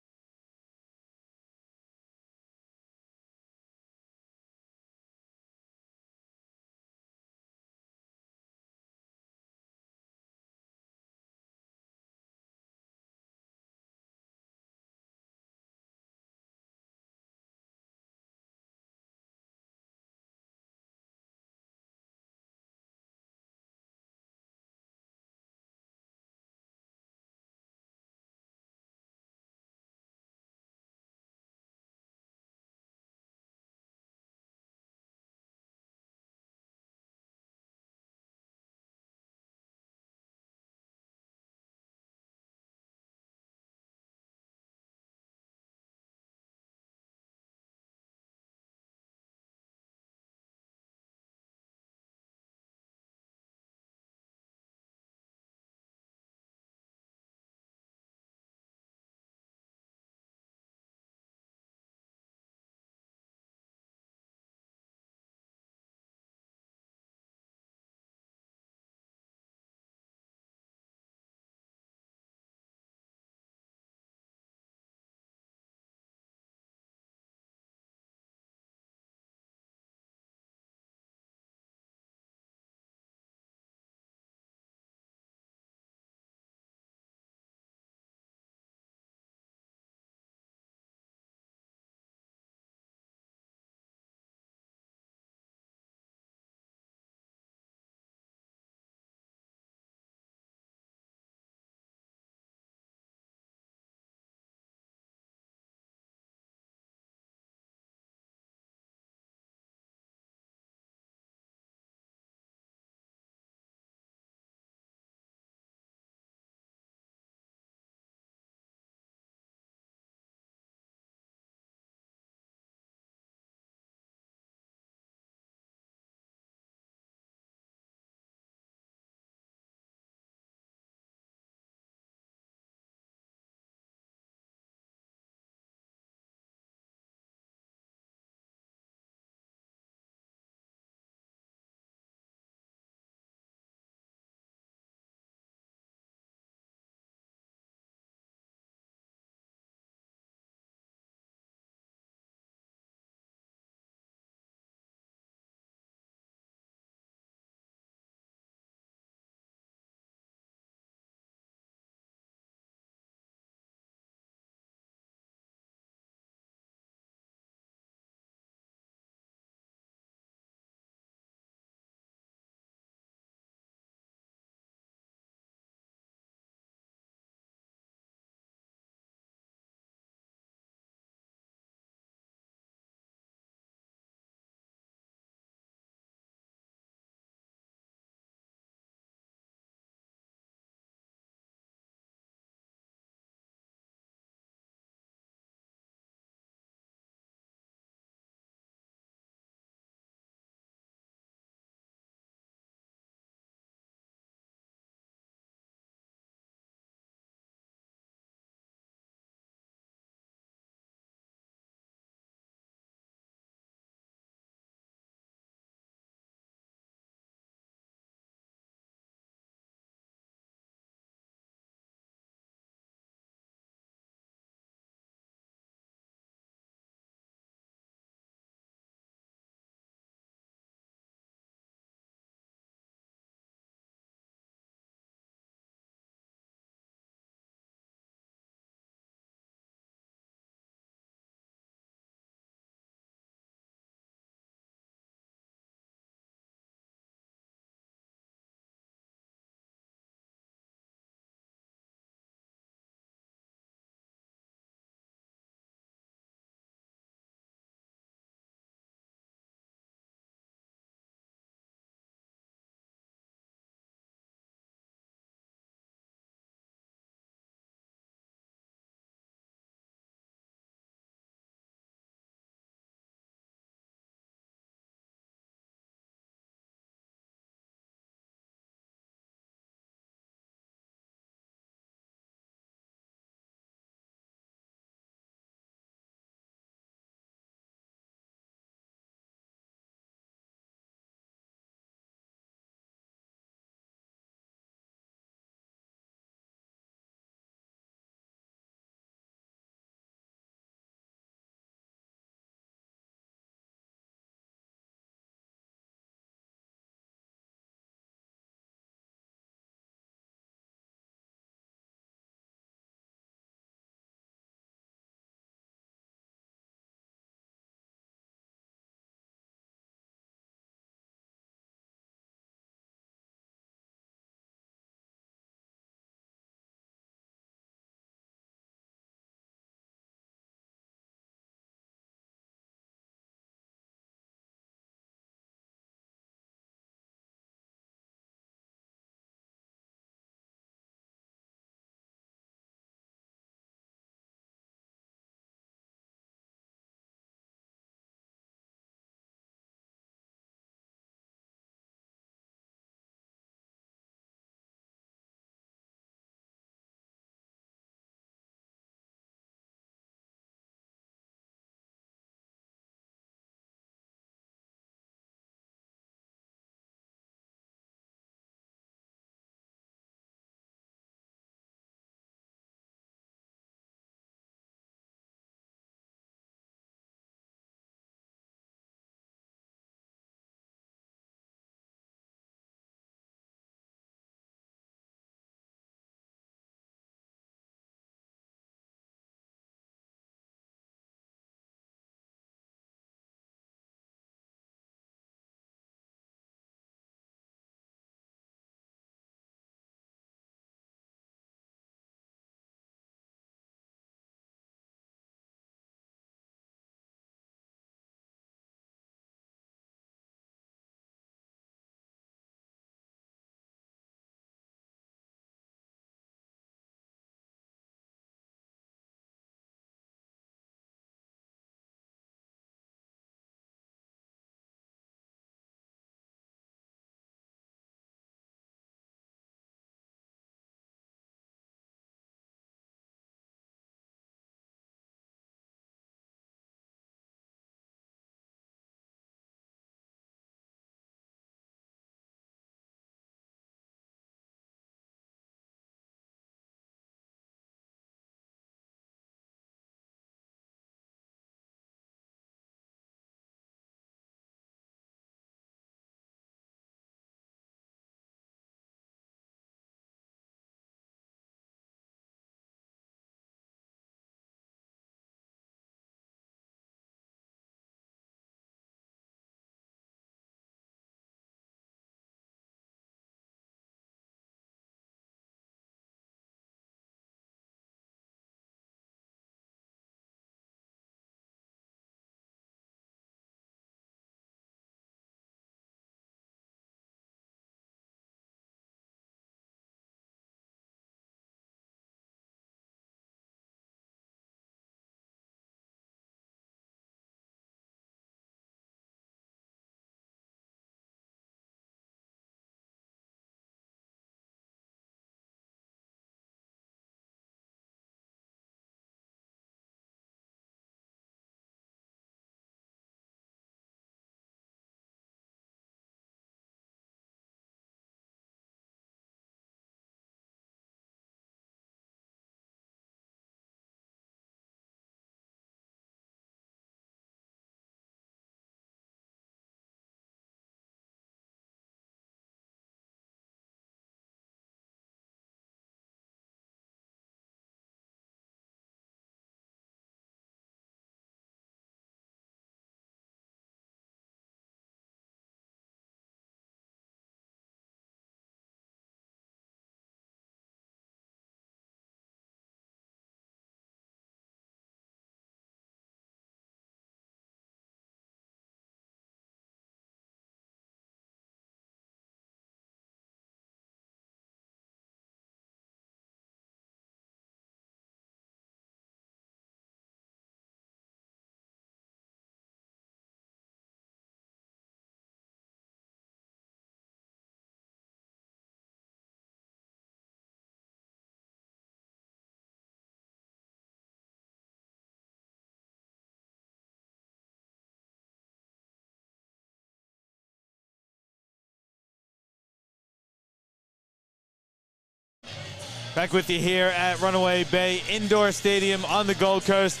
Back with you here at Runaway Bay Indoor Stadium on the Gold Coast.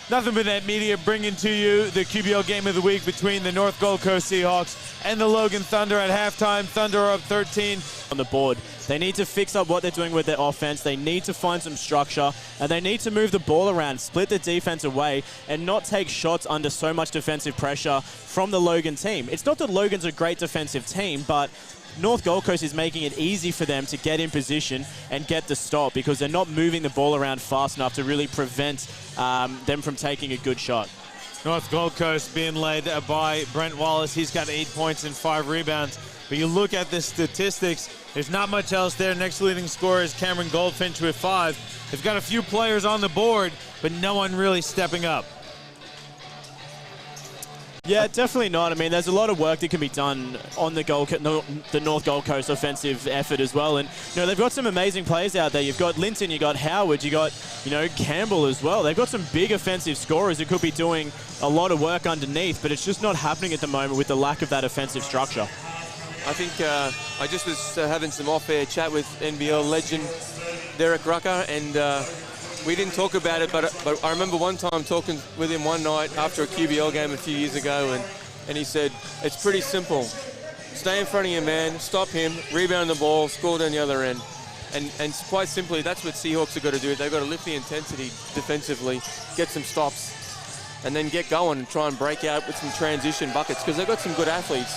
Nothing but Net Media bringing to you the QBL Game of the Week between the North Gold Coast Seahawks and the Logan Thunder at halftime. Thunder are up 13. On the board. They need to fix up what they're doing with their offense. They need to find some structure, and they need to move the ball around, split the defense away, and not take shots under so much defensive pressure from the Logan team. It's not that Logan's a great defensive team, but North Gold Coast is making it easy for them to get in position and get the stop because they're not moving the ball around fast enough to really prevent them from taking a good shot. North Gold Coast being led by Brent Wallace. He's got 8 points and 5 rebounds. But you look at the statistics, there's not much else there. Next leading scorer is Cameron Goldfinch with 5. They've got a few players on the board, but no one really stepping up. Yeah, definitely not. I mean, there's a lot of work that can be done on the North Gold Coast offensive effort as well. And, they've got some amazing players out there. You've got Linton, you've got Howard, you've got, Campbell as well. They've got some big offensive scorers who could be doing a lot of work underneath, but it's just not happening at the moment with the lack of that offensive structure. I think I just was having some off-air chat with NBL legend Derek Rucker, and we didn't talk about it, but I remember one time talking with him one night after a QBL game a few years ago, and he said, it's pretty simple. Stay in front of your man, stop him, rebound the ball, score down the other end. And quite simply, that's what Seahawks have got to do. They've got to lift the intensity defensively, get some stops, and then get going and try and break out with some transition buckets because they've got some good athletes.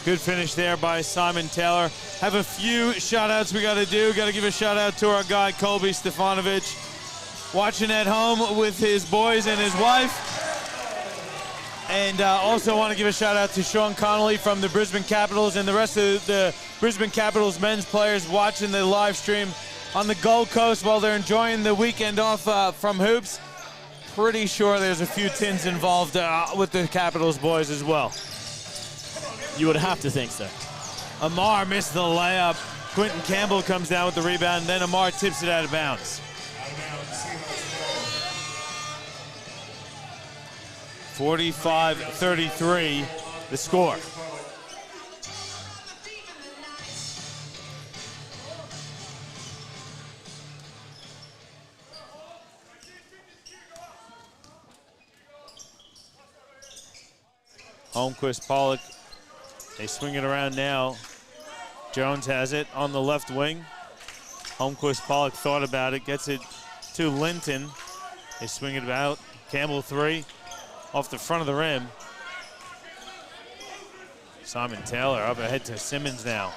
Good finish there by Simon Taylor. Have a few shout-outs we got to do. Got to give a shout-out to our guy, Colby Stefanovic, watching at home with his boys and his wife. And also want to give a shout-out to Sean Connolly from the Brisbane Capitals and the rest of the Brisbane Capitals men's players watching the live stream on the Gold Coast while they're enjoying the weekend off from hoops. Pretty sure there's a few tins involved with the Capitals boys as well. You would have to think so. Amar missed the layup. Quentin Campbell comes down with the rebound, and then Amar tips it out of bounds. 45-33, the score. Holmquist, Pollock. They swing it around now. Jones has it on the left wing. Holmquist, Pollock thought about it, gets it to Linton. They swing it out. Campbell 3 off the front of the rim. Simon Taylor up ahead to Simmons now.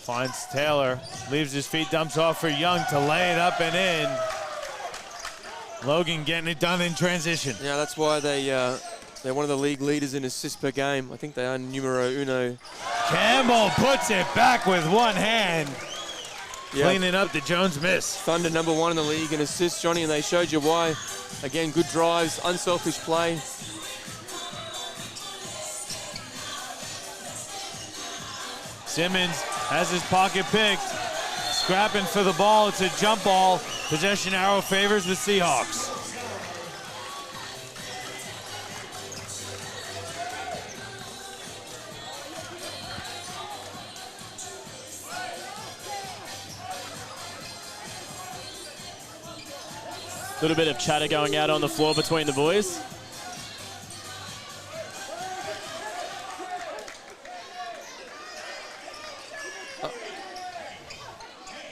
Finds Taylor, leaves his feet, dumps off for Young to lay it up and in. Logan getting it done in transition. Yeah, that's why they're one of the league leaders in assists per game. I think they are numero uno. Campbell puts it back with one hand. Yeah. Cleaning up the Jones miss. Thunder #1 in the league in assists, Johnny, and they showed you why. Again, good drives, unselfish play. Simmons has his pocket picked. Scrapping for the ball. It's a jump ball. Possession arrow favors the Seahawks. A little bit of chatter going out on the floor between the boys.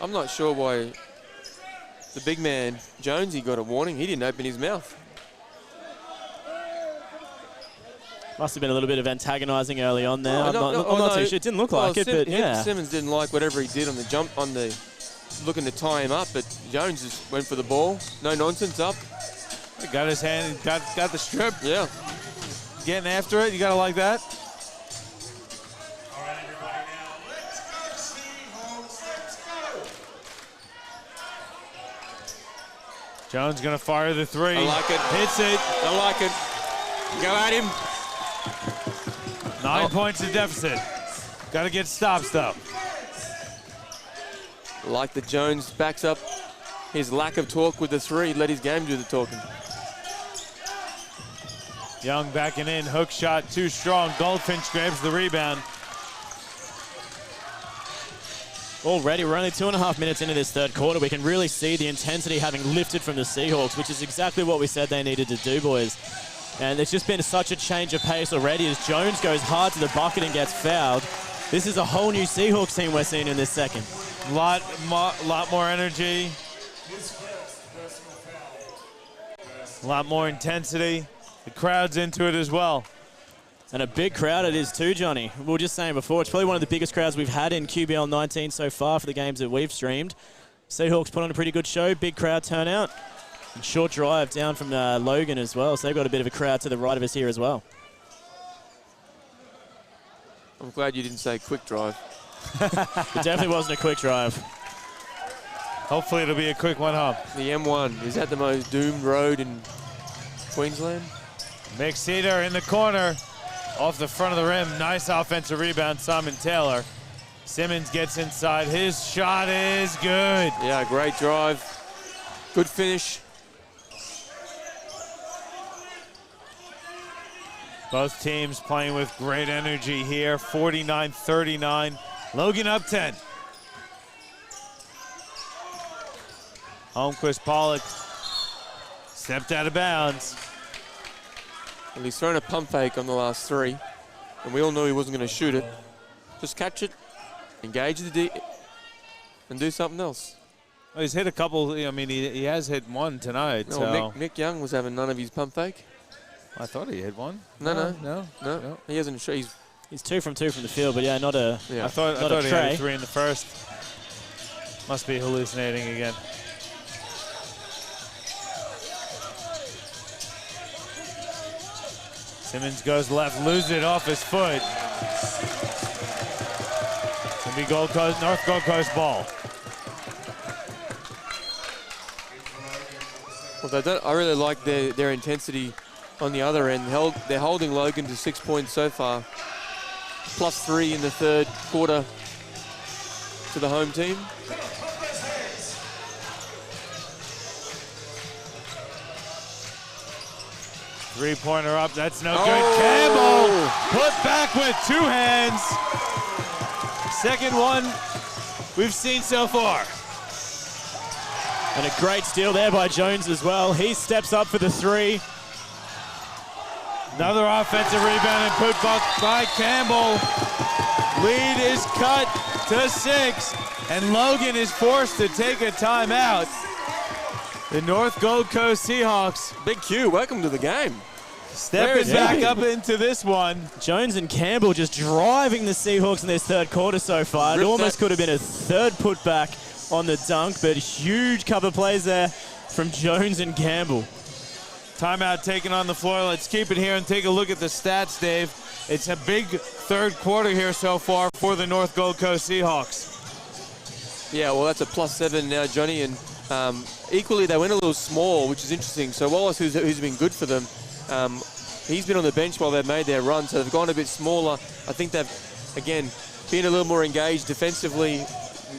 I'm not sure why the big man, Jonesy, got a warning. He didn't open his mouth. Must have been a little bit of antagonizing early on there. I'm not too sure. It didn't look like it, but yeah. Simmons didn't like whatever he did on the jump, looking to tie him up, but Jones just went for the ball. No nonsense, up. He got his hand, got the strip. Yeah. Getting after it, you gotta like that. All right, everybody, now let's go, Seahawks, let's go. Jones gonna fire the 3. I like it. Hits it. I like it. Go at him. 9 points to deficit. Gotta get stops though. Like that Jones backs up his lack of talk with the 3. Let his game do the talking. Young backing in. Hook shot too strong. Goldfinch grabs the rebound. Already, we're only 2.5 minutes into this third quarter. We can really see the intensity having lifted from the Seahawks, which is exactly what we said they needed to do, boys. And there's just been such a change of pace already as Jones goes hard to the bucket and gets fouled. This is a whole new Seahawks team we're seeing in this second. Lot more energy. A lot more intensity. The crowd's into it as well. And a big crowd it is too, Johnny. We were just saying before, it's probably one of the biggest crowds we've had in QBL 19 so far for the games that we've streamed. Seahawks put on a pretty good show, big crowd turnout. And short drive down from Logan as well, so they've got a bit of a crowd to the right of us here as well. I'm glad you didn't say quick drive. It definitely wasn't a quick drive. Hopefully it'll be a quick one, huh? The M1, is that the most doomed road in Queensland? McCedar in the corner, off the front of the rim. Nice offensive rebound, Simon Taylor. Simmons gets inside. His shot is good. Yeah, great drive. Good finish. Both teams playing with great energy here. 49-39. Logan up 10. Holmquist Pollock stepped out of bounds. Well, he's thrown a pump fake on the last three, and we all knew he wasn't going to shoot it. Just catch it, engage the D, and do something else. Well, he's hit a couple. I mean, he has hit one tonight. No, so. Nick Young was having none of his pump fake. I thought he hit one. No. No. He hasn't. He's 2 from 2 from the field, but yeah, not a. Yeah. I thought he had 3 in the first. Must be hallucinating again. Simmons goes left, loses it off his foot. It's gonna be North Gold Coast ball. Well, I really like their intensity on the other end. They're holding Logan to 6 points so far. +3 in the third quarter to the home team. Three-pointer up, that's no good. Campbell put back with 2 hands. Second one we've seen so far. And a great steal there by Jones as well. He steps up for the 3. Another offensive rebound and put back by Campbell. Lead is cut to 6, and Logan is forced to take a timeout. The North Gold Coast Seahawks. Big Q, welcome to the game. Stepping back up into this one. Jones and Campbell just driving the Seahawks in this third quarter so far. It almost could have been a third putback on the dunk, but a huge couple of plays there from Jones and Campbell. Timeout taken on the floor. Let's keep it here and take a look at the stats, Dave. It's a big third quarter here so far for the North Gold Coast Seahawks. Yeah, well, that's a +7 now, Johnny, and equally they went a little small, which is interesting. So Wallace, who's been good for them, he's been on the bench while they've made their run, so they've gone a bit smaller. I think they've, again, been a little more engaged defensively,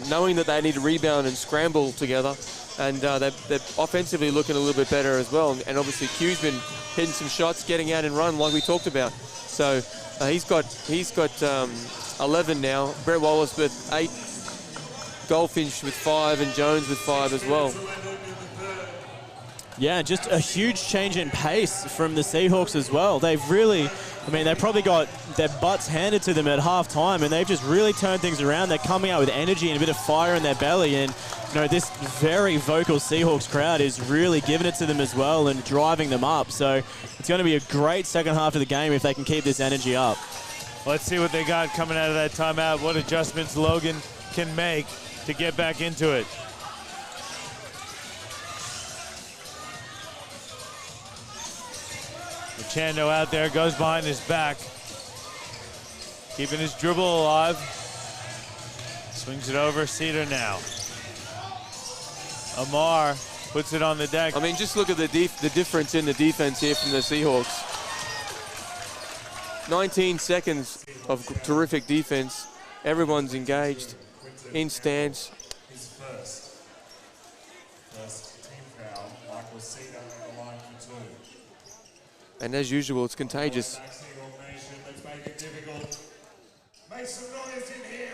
knowing that they need to rebound and scramble together. And they're offensively looking a little bit better as well. And obviously Q's been hitting some shots, getting out and run like we talked about. So he's got 11 now. Brett Wallace with 8, Goldfinch with 5, and Jones with 5 as well. Yeah, just a huge change in pace from the Seahawks as well. They've really, they probably got their butts handed to them at halftime, and they've just really turned things around. They're coming out with energy and a bit of fire in their belly, and this very vocal Seahawks crowd is really giving it to them as well and driving them up. So it's going to be a great second half of the game if they can keep this energy up. Let's see what they got coming out of that timeout, what adjustments Logan can make to get back into it. Chando out there, goes behind his back. Keeping his dribble alive. Swings it over, Cedar now. Amar puts it on the deck. Just look at the difference in the defense here from the Seahawks. 19 seconds of terrific defense. Everyone's engaged, in stance. His first team foul. Michael Cedar on the line for 2. And as usual, it's contagious. Let's make it difficult. Make some noise in here.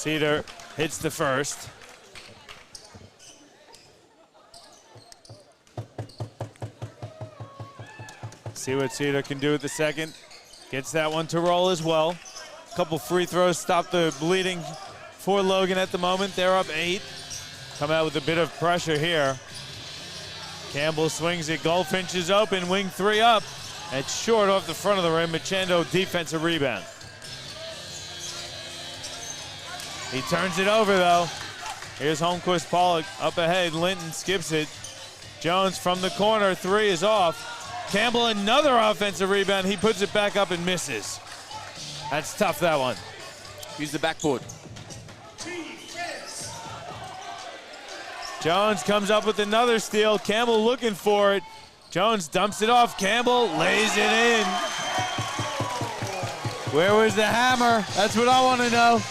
Cedar hits the first. See what Cedar can do with the second. Gets that one to roll as well. A couple free throws stop the bleeding for Logan at the moment. They're up 8. Come out with a bit of pressure here. Campbell swings it. Goldfinch is open. Wing 3 up. It's short off the front of the rim. Machando defensive rebound. He turns it over though. Here's Holmquist Pollock up ahead. Linton skips it. Jones from the corner. 3 is off. Campbell another offensive rebound. He puts it back up and misses. That's tough, that one. Use the backboard. Jones comes up with another steal. Campbell looking for it. Jones dumps it off. Campbell lays it in. Where was the hammer? That's what I want to know.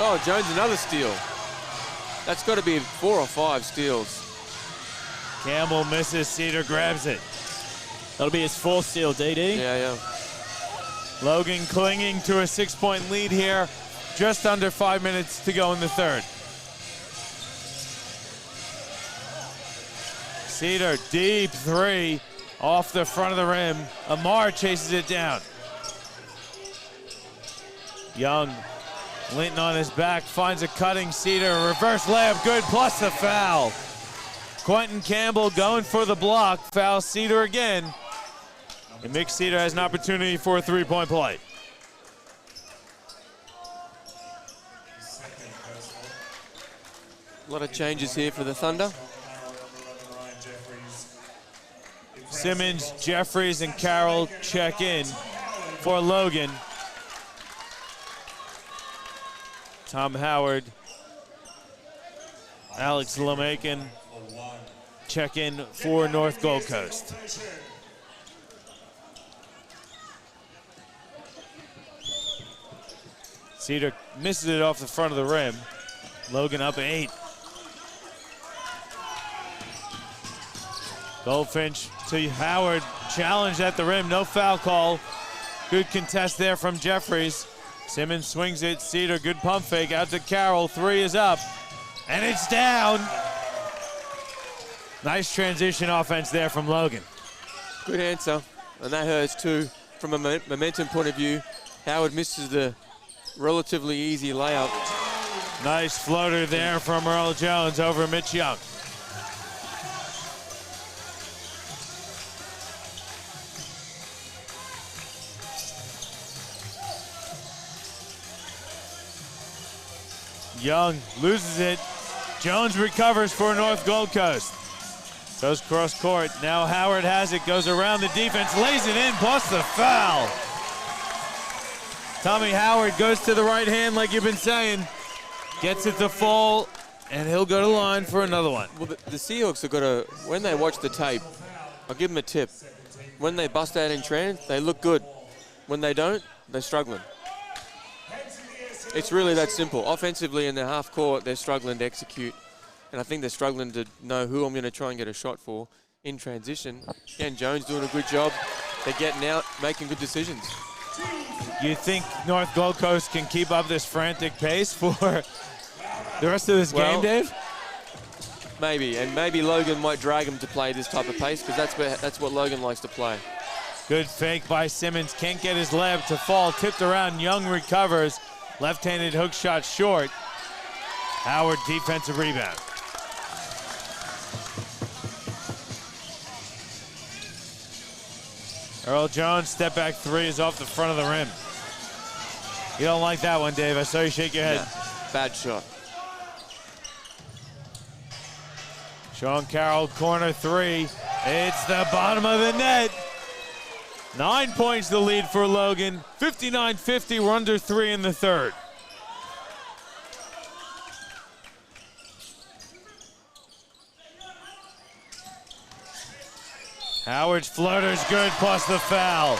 Oh, Jones another steal. That's got to be 4 or 5 steals. Campbell misses. Cedar grabs it. That'll be his 4th steal, DD. Yeah. Logan clinging to a 6-point lead here. Just under 5 minutes to go in the third. Cedar, deep 3 off the front of the rim. Amar chases it down. Young, Linton on his back, finds a cutting Cedar. Reverse layup, good, plus the foul. Quentin Campbell going for the block. Foul Cedar again. And Mick Cedar has an opportunity for a 3-point play. A lot of changes here for the Thunder. Simmons, Jeffries, and Carroll check in for Logan. Tom Howard, Alex Lamakin check in for North Gold Coast. Cedar misses it off the front of the rim. Logan up 8. Goldfinch to Howard, challenge at the rim, no foul call. Good contest there from Jeffries. Simmons swings it, Cedar, good pump fake, out to Carroll, 3 is up, and it's down. Nice transition offense there from Logan. Good answer, and that hurts too. From a momentum point of view, Howard misses the relatively easy layup. Nice floater there from Earl Jones over Mitch Young. Young loses it. Jones recovers for North Gold Coast. Goes cross court. Now Howard has it, goes around the defense, lays it in, plus the foul. Tommy Howard goes to the right hand like you've been saying. Gets it to fall, and he'll go to line for another one. Well, the Seahawks have got to, when they watch the tape, I'll give them a tip. When they bust out in trans, they look good. When they don't, they're struggling. It's really that simple. Offensively in their half court, they're struggling to execute. And I think they're struggling to know who I'm going to try and get a shot for in transition. Again, Jones doing a good job. They're getting out, making good decisions. You think North Gold Coast can keep up this frantic pace for the rest of this game, Dave? Maybe, and maybe Logan might drag him to play this type of pace because that's what Logan likes to play. Good fake by Simmons. Can't get his layup to fall. Tipped around. Young recovers. Left-handed hook shot short. Howard defensive rebound. Earl Jones step back 3 is off the front of the rim. You don't like that one, Dave. I saw you shake your head. Yeah, bad shot. Sean Carroll, corner 3. It's the bottom of the net. 9 points the lead for Logan. 59-50, we're under 3 in the third. Howard's floater's good, plus the foul.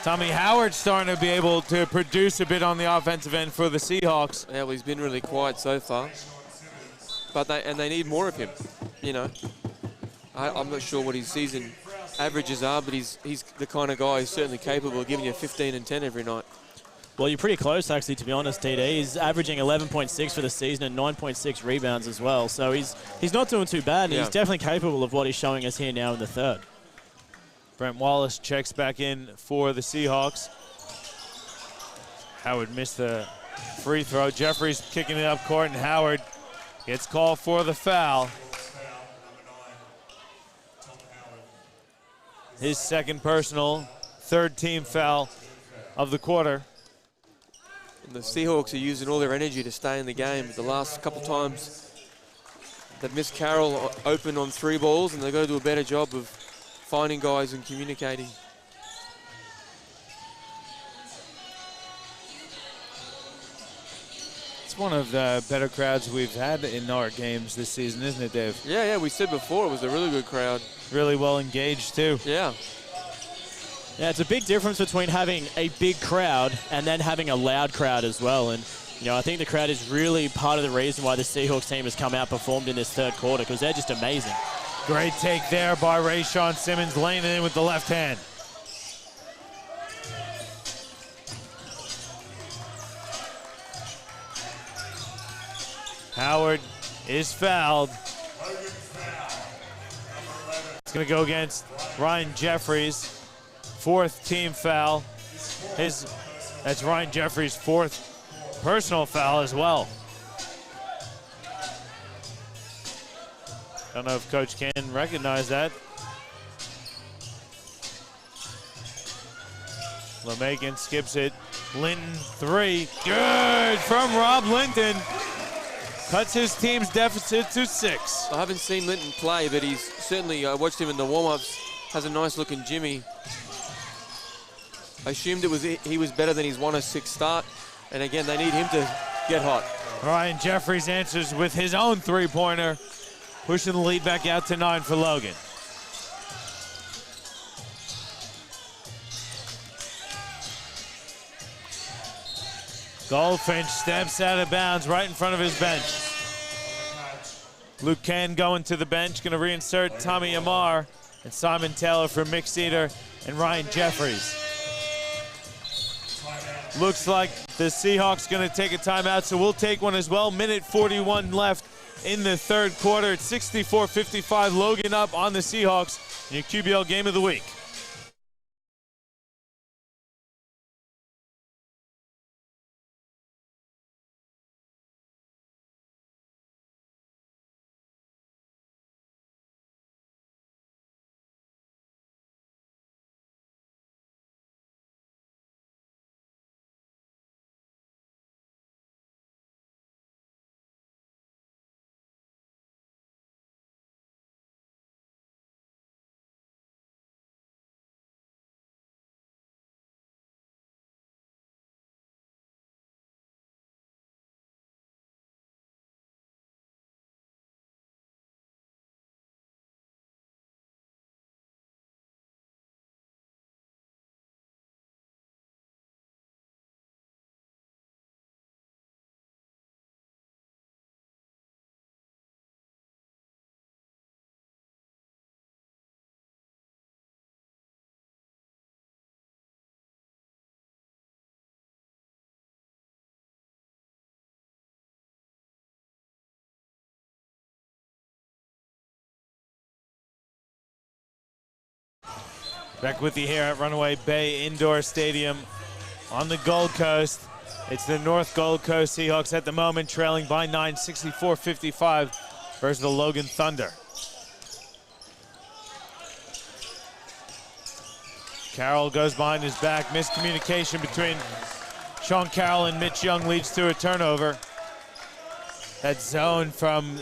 Tommy Howard's starting to be able to produce a bit on the offensive end for the Seahawks. Yeah, well, he's been really quiet so far. But they need more of him, you know. I'm not sure what his season averages are, but he's the kind of guy who's certainly capable of giving you 15 and 10 every night. Well, you're pretty close, actually, to be honest, TD. He's averaging 11.6 for the season and 9.6 rebounds as well. So he's not doing too bad, and he's definitely capable of what he's showing us here now in the third. Brent Wallace checks back in for the Seahawks. Howard missed the free throw. Jeffries kicking it up court, and Howard gets called for the foul. His second personal, third team foul of the quarter. And the Seahawks are using all their energy to stay in the game. The last couple times they've missed Carroll open on 3 balls, and they've got to do a better job of finding guys and communicating. It's one of the better crowds we've had in our games this season, isn't it, Dave? Yeah, we said before it was a really good crowd. Really well engaged, too. Yeah. Yeah, it's a big difference between having a big crowd and then having a loud crowd as well. And, you know, I think the crowd is really part of the reason why the Seahawks team has come out performed in this third quarter, because they're just amazing. Great take there by Rayshawn Simmons, laying it in with the left hand. Howard is fouled. It's going to go against Ryan Jeffries. 4th team foul. That's Ryan Jeffries' 4th personal foul as well. Don't know if Coach can recognize that. LeMakin skips it. Linton 3. Good from Rob Linton. Cuts his team's deficit to 6. I haven't seen Linton play, but he's certainly, I watched him in the warm-ups, has a nice looking jimmy. I assumed he was better than his 106 start, and again, they need him to get hot. Ryan Jeffries answers with his own 3-pointer, pushing the lead back out to 9 for Logan. Goldfinch steps out of bounds right in front of his bench. Luke Ken going to the bench, going to reinsert Tommy Amar and Simon Taylor for Mick Cedar and Ryan Jeffries. Looks like the Seahawks going to take a timeout, so we'll take one as well. Minute 41 left in the third quarter. It's 64-55, Logan up on the Seahawks in your QBL Game of the Week. Back with you here at Runaway Bay Indoor Stadium on the Gold Coast. It's the North Gold Coast Seahawks at the moment, trailing by 9, 64-55 versus the Logan Thunder. Carroll goes behind his back. Miscommunication between Sean Carroll and Mitch Young leads to a turnover. That zone from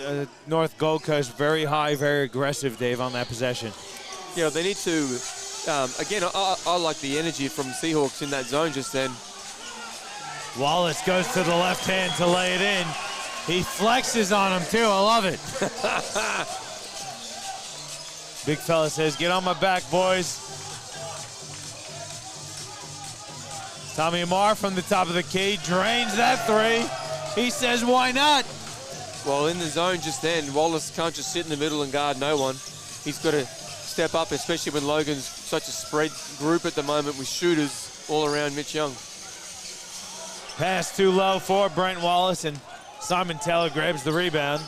North Gold Coast, very high, very aggressive, Dave, on that possession. Yeah, they need to, again, I like the energy from Seahawks in that zone just then. Wallace goes to the left hand to lay it in. He flexes on him, too. I love it. Big fella says, get on my back, boys. Tommy Amar from the top of the key drains that three. He says, why not? Well, in the zone just then, Wallace can't just sit in the middle and guard no one. He's got to step up, especially when Logan's such a spread group at the moment with shooters all around Mitch Young. Pass too low for Brent Wallace, and Simon Taylor grabs the rebound.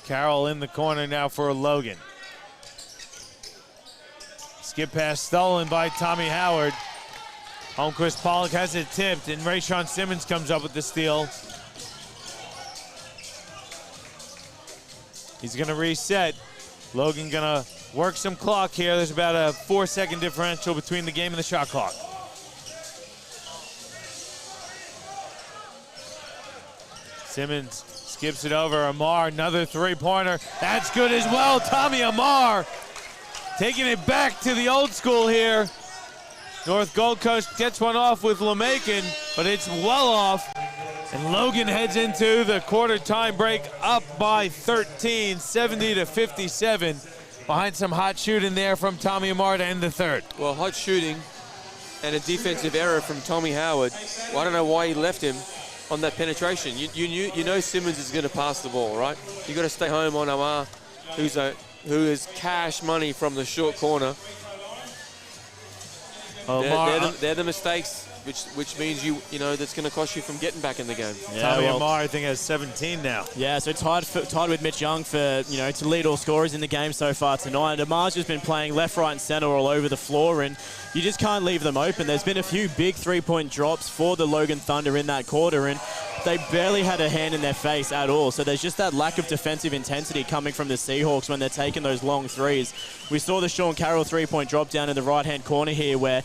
Carroll in the corner now for Logan. Skip pass stolen by Tommy Howard. Holmquist Pollock has it tipped, and Rayshawn Simmons comes up with the steal. He's gonna reset. Logan gonna work some clock here. There's about a 4-second differential between the game and the shot clock. Simmons skips it over. Amar, another three-pointer. That's good as well. Tommy Amar taking it back to the old school here. North Gold Coast gets one off with LeMakin, but it's well off. And Logan heads into the quarter time break up by 13, 70-57. Behind some hot shooting there from Tommy Amar to end the third. Well, hot shooting and a defensive error from Tommy Howard. Well, I don't know why he left him on that penetration. You know Simmons is going to pass the ball, right? You got to stay home on Amar, who is cash money from the short corner. They're the mistakes, which means you know that's going to cost you from getting back in the game. Yeah, Tommy Amar, I think, has 17 now. Yeah, so tied with Mitch Young for to lead all scorers in the game so far tonight. Amar's just been playing left, right, and center all over the floor, and you just can't leave them open. There's been a few big three-point drops for the Logan Thunder in that quarter, and they barely had a hand in their face at all. So there's just that lack of defensive intensity coming from the Seahawks when they're taking those long threes. We saw the Sean Carroll three-point drop down in the right-hand corner here where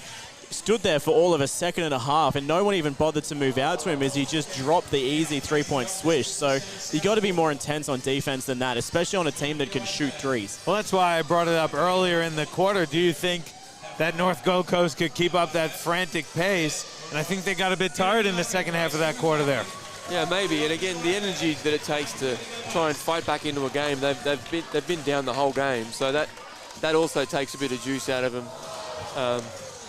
stood there for all of a second and a half, and no one even bothered to move out to him as he just dropped the easy three-point swish. So you got to be more intense on defense than that, especially on a team that can shoot threes. Well, that's why I brought it up earlier in the quarter. Do you think that North Gold Coast could keep up that frantic pace? And I think they got a bit tired in the second half of that quarter there. Yeah, maybe. And again, the energy that it takes to try and fight back into a game, they've been down the whole game. So that also takes a bit of juice out of them.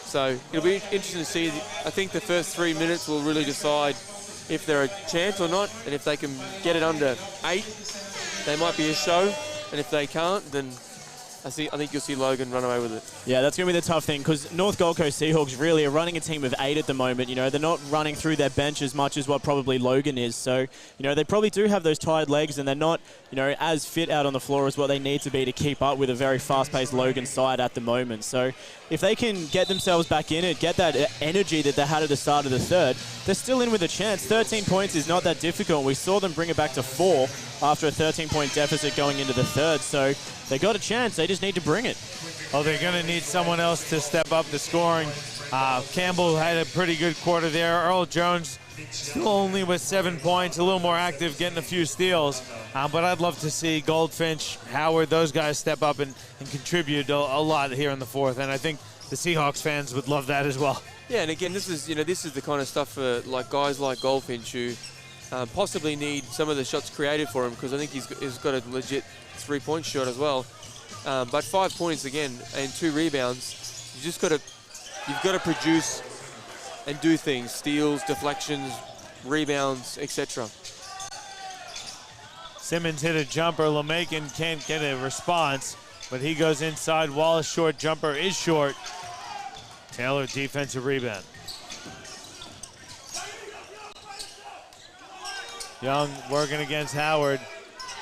So it'll be interesting to see. I think the first 3 minutes will really decide if they're a chance or not, and if they can get it under 8, they might be a show. And if they can't, then I think you'll see Logan run away with it. Yeah, that's going to be the tough thing, because North Gold Coast Seahawks really are running a team of 8 at the moment. They're not running through their bench as much as what probably Logan is. So, they probably do have those tired legs, and they're not, as fit out on the floor as what they need to be to keep up with a very fast-paced Logan side at the moment. So if they can get themselves back in it, get that energy that they had at the start of the third, they're still in with a chance. 13 points is not that difficult. We saw them bring it back to 4 after a 13-point deficit going into the third. So they got a chance. They just need to bring it. Well, they're going to need someone else to step up the scoring. Campbell had a pretty good quarter there. Earl Jones still only with 7 points, a little more active, getting a few steals. But I'd love to see Goldfinch, Howard, those guys step up and contribute a lot here in the fourth. And I think the Seahawks fans would love that as well. Yeah, and again, this is the kind of stuff for guys like Goldfinch who possibly need some of the shots created for him, because I think he's got a legit three-point shot as well. But 5 points again and 2 rebounds. You've got to produce and do things: steals, deflections, rebounds, etc. Simmons hit a jumper. LeMakin can't get a response, but he goes inside. Wallace short jumper is short. Taylor defensive rebound. Young working against Howard.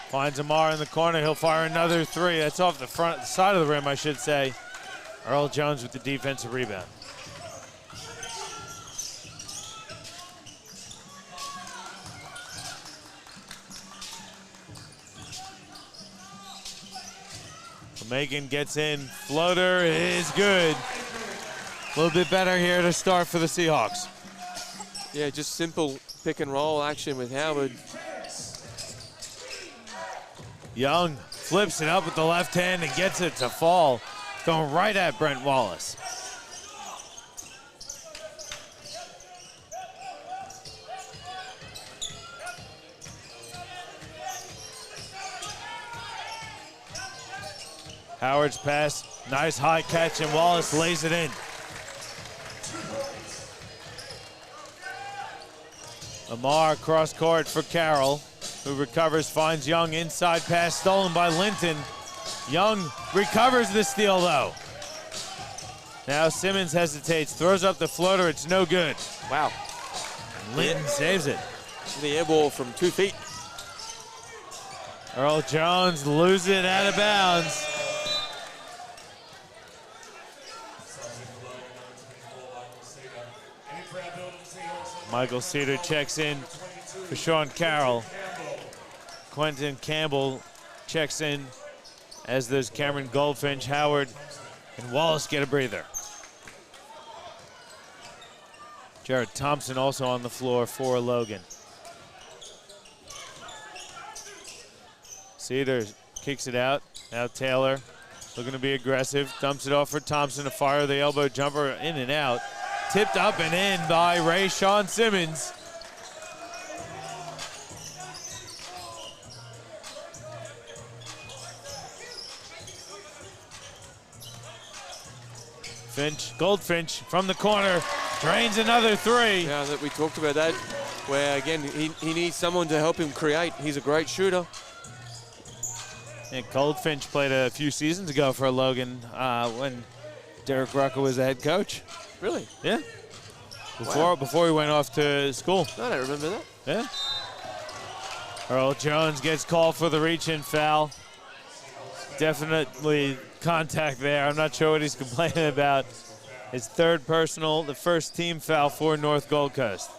Finds Amar in the corner. He'll fire another 3. That's off the front side of the rim, I should say. Earl Jones with the defensive rebound. Megan gets in. Floater is good. A little bit better here to start for the Seahawks. Yeah, just simple pick and roll action with Howard. Young flips it up with the left hand and gets it to fall. Going right at Brent Wallace. Howard's pass, nice high catch, and Wallace lays it in. Amar cross court for Carroll, who recovers, finds Young, inside pass stolen by Linton. Young recovers the steal though. Now Simmons hesitates, throws up the floater. It's no good. Wow. Linton saves it. The air ball from 2 feet. Earl Jones loses it out of bounds. Michael Cedar checks in for Sean Carroll. Quentin Campbell checks in, as does Cameron Goldfinch. Howard and Wallace get a breather. Jared Thompson also on the floor for Logan. Cedar kicks it out. Now Taylor looking to be aggressive. Dumps it off for Thompson to fire the elbow jumper in and out. Tipped up and in by Ray-Sean Simmons. Goldfinch from the corner, drains another three. Yeah, that we talked about that, where again, he needs someone to help him create. He's a great shooter. And Goldfinch played a few seasons ago for Logan when Derek Rucker was the head coach. Really? Yeah. Before he went off to school. I don't remember that. Yeah. Earl Jones gets called for the reach-in foul. Definitely contact there. I'm not sure what he's complaining about. His third personal, the first team foul for North Gold Coast.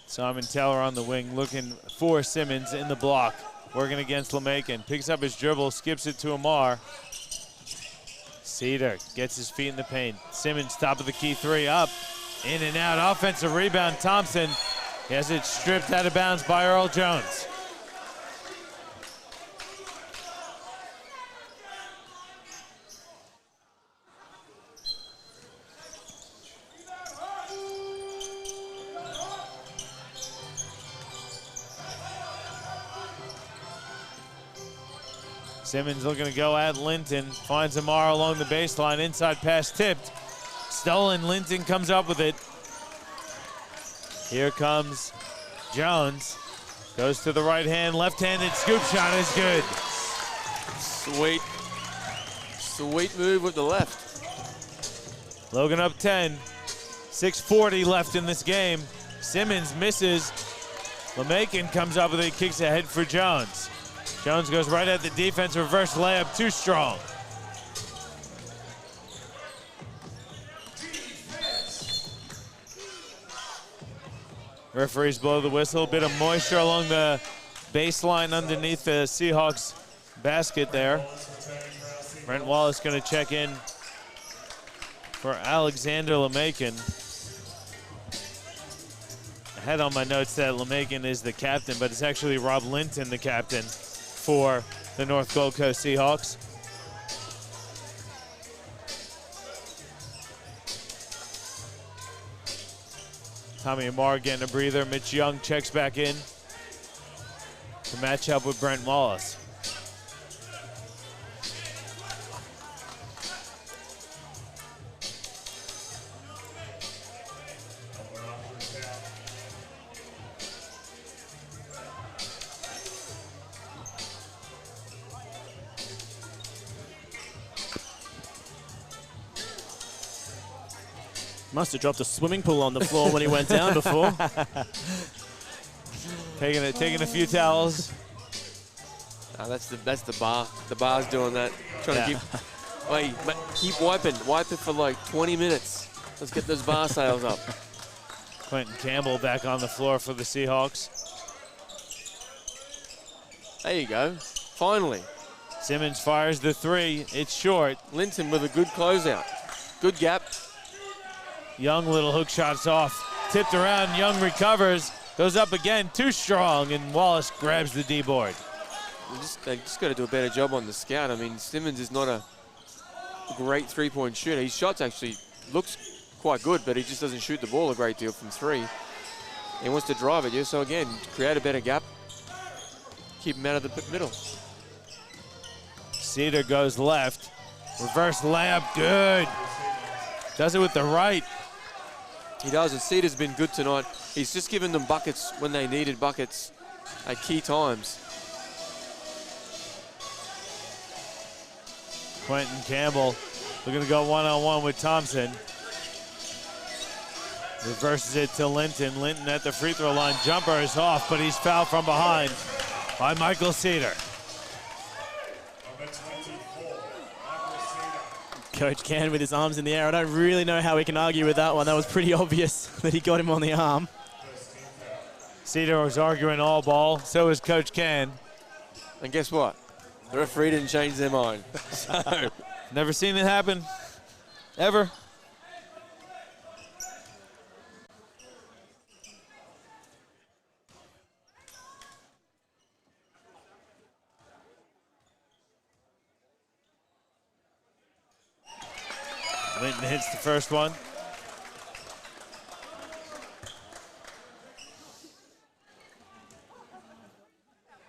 Simon Taylor on the wing looking for Simmons in the block. Working against LeMakin. Picks up his dribble, skips it to Amar. Cedar gets his feet in the paint. Simmons, top of the key three, up, in and out. Offensive rebound, Thompson. He has it stripped out of bounds by Earl Jones. Simmons looking to go at Linton. Finds Amar along the baseline. Inside pass tipped. Stolen. Linton comes up with it. Here comes Jones. Goes to the right hand. Left-handed scoop shot is good. Sweet. Sweet move with the left. Logan up 10. 6:40 left in this game. Simmons misses. LeMakin comes up with it. Kicks ahead for Jones. Jones goes right at the defense, reverse layup, too strong. Referees blow the whistle, bit of moisture along the baseline underneath the Seahawks basket there. Brent Wallace gonna check in for Alexander LeMakin. I had on my notes that LeMakin is the captain, but it's actually Rob Linton, the captain for the North Gold Coast Seahawks. Tommy Amar getting a breather. Mitch Young checks back in to match up with Brent Wallace. Must have dropped a swimming pool on the floor when he went down before. Taking a few towels. That's the bar. The bar's doing that. Trying to keep wiping. Wipe it for like 20 minutes. Let's get those bar sales up. Quentin Campbell back on the floor for the Seahawks. There you go. Finally. Simmons fires the three. It's short. Linton with a good closeout. Good gap. Young little hook shots off. Tipped around. Young recovers. Goes up again. Too strong. And Wallace grabs the D board. They just got to do a better job on the scout. I mean, Simmons is not a great three-point shooter. His shots actually looks quite good, but he just doesn't shoot the ball a great deal from three. He wants to drive it, yeah. So again, create a better gap. Keep him out of the middle. Cedar goes left. Reverse layup. Good. Does it with the right. He does, and Cedar's been good tonight. He's just given them buckets when they needed buckets at key times. Quentin Campbell looking to go one-on-one with Thompson. Reverses it to Linton. Linton at the free throw line. Jumper is off, but he's fouled from behind by Michael Cedar. Number 24, Michael Cedar. Coach Can with his arms in the air. I don't really know how we can argue with that one. That was pretty obvious that he got him on the arm. Cedar was arguing all ball. So was Coach Can. And guess what? The referee didn't change their mind. So, Never seen it happen, ever. Linton hits the first one.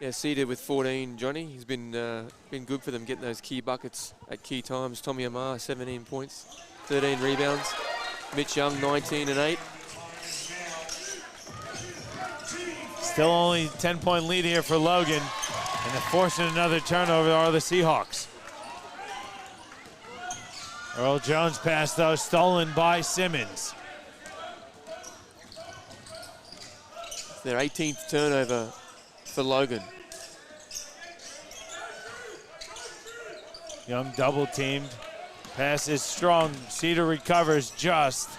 yeah, Cedar with 14, Johnny. He's been good for them getting those key buckets at key times. Tommy Amar, 17 points, 13 rebounds. Mitch Young, 19 and 8. Still only 10-point lead here for Logan. And they're forcing another turnover are the Seahawks. Earl Jones pass, though, stolen by Simmons. Their 18th turnover for Logan. Young double teamed. Pass is strong. Cedar recovers just.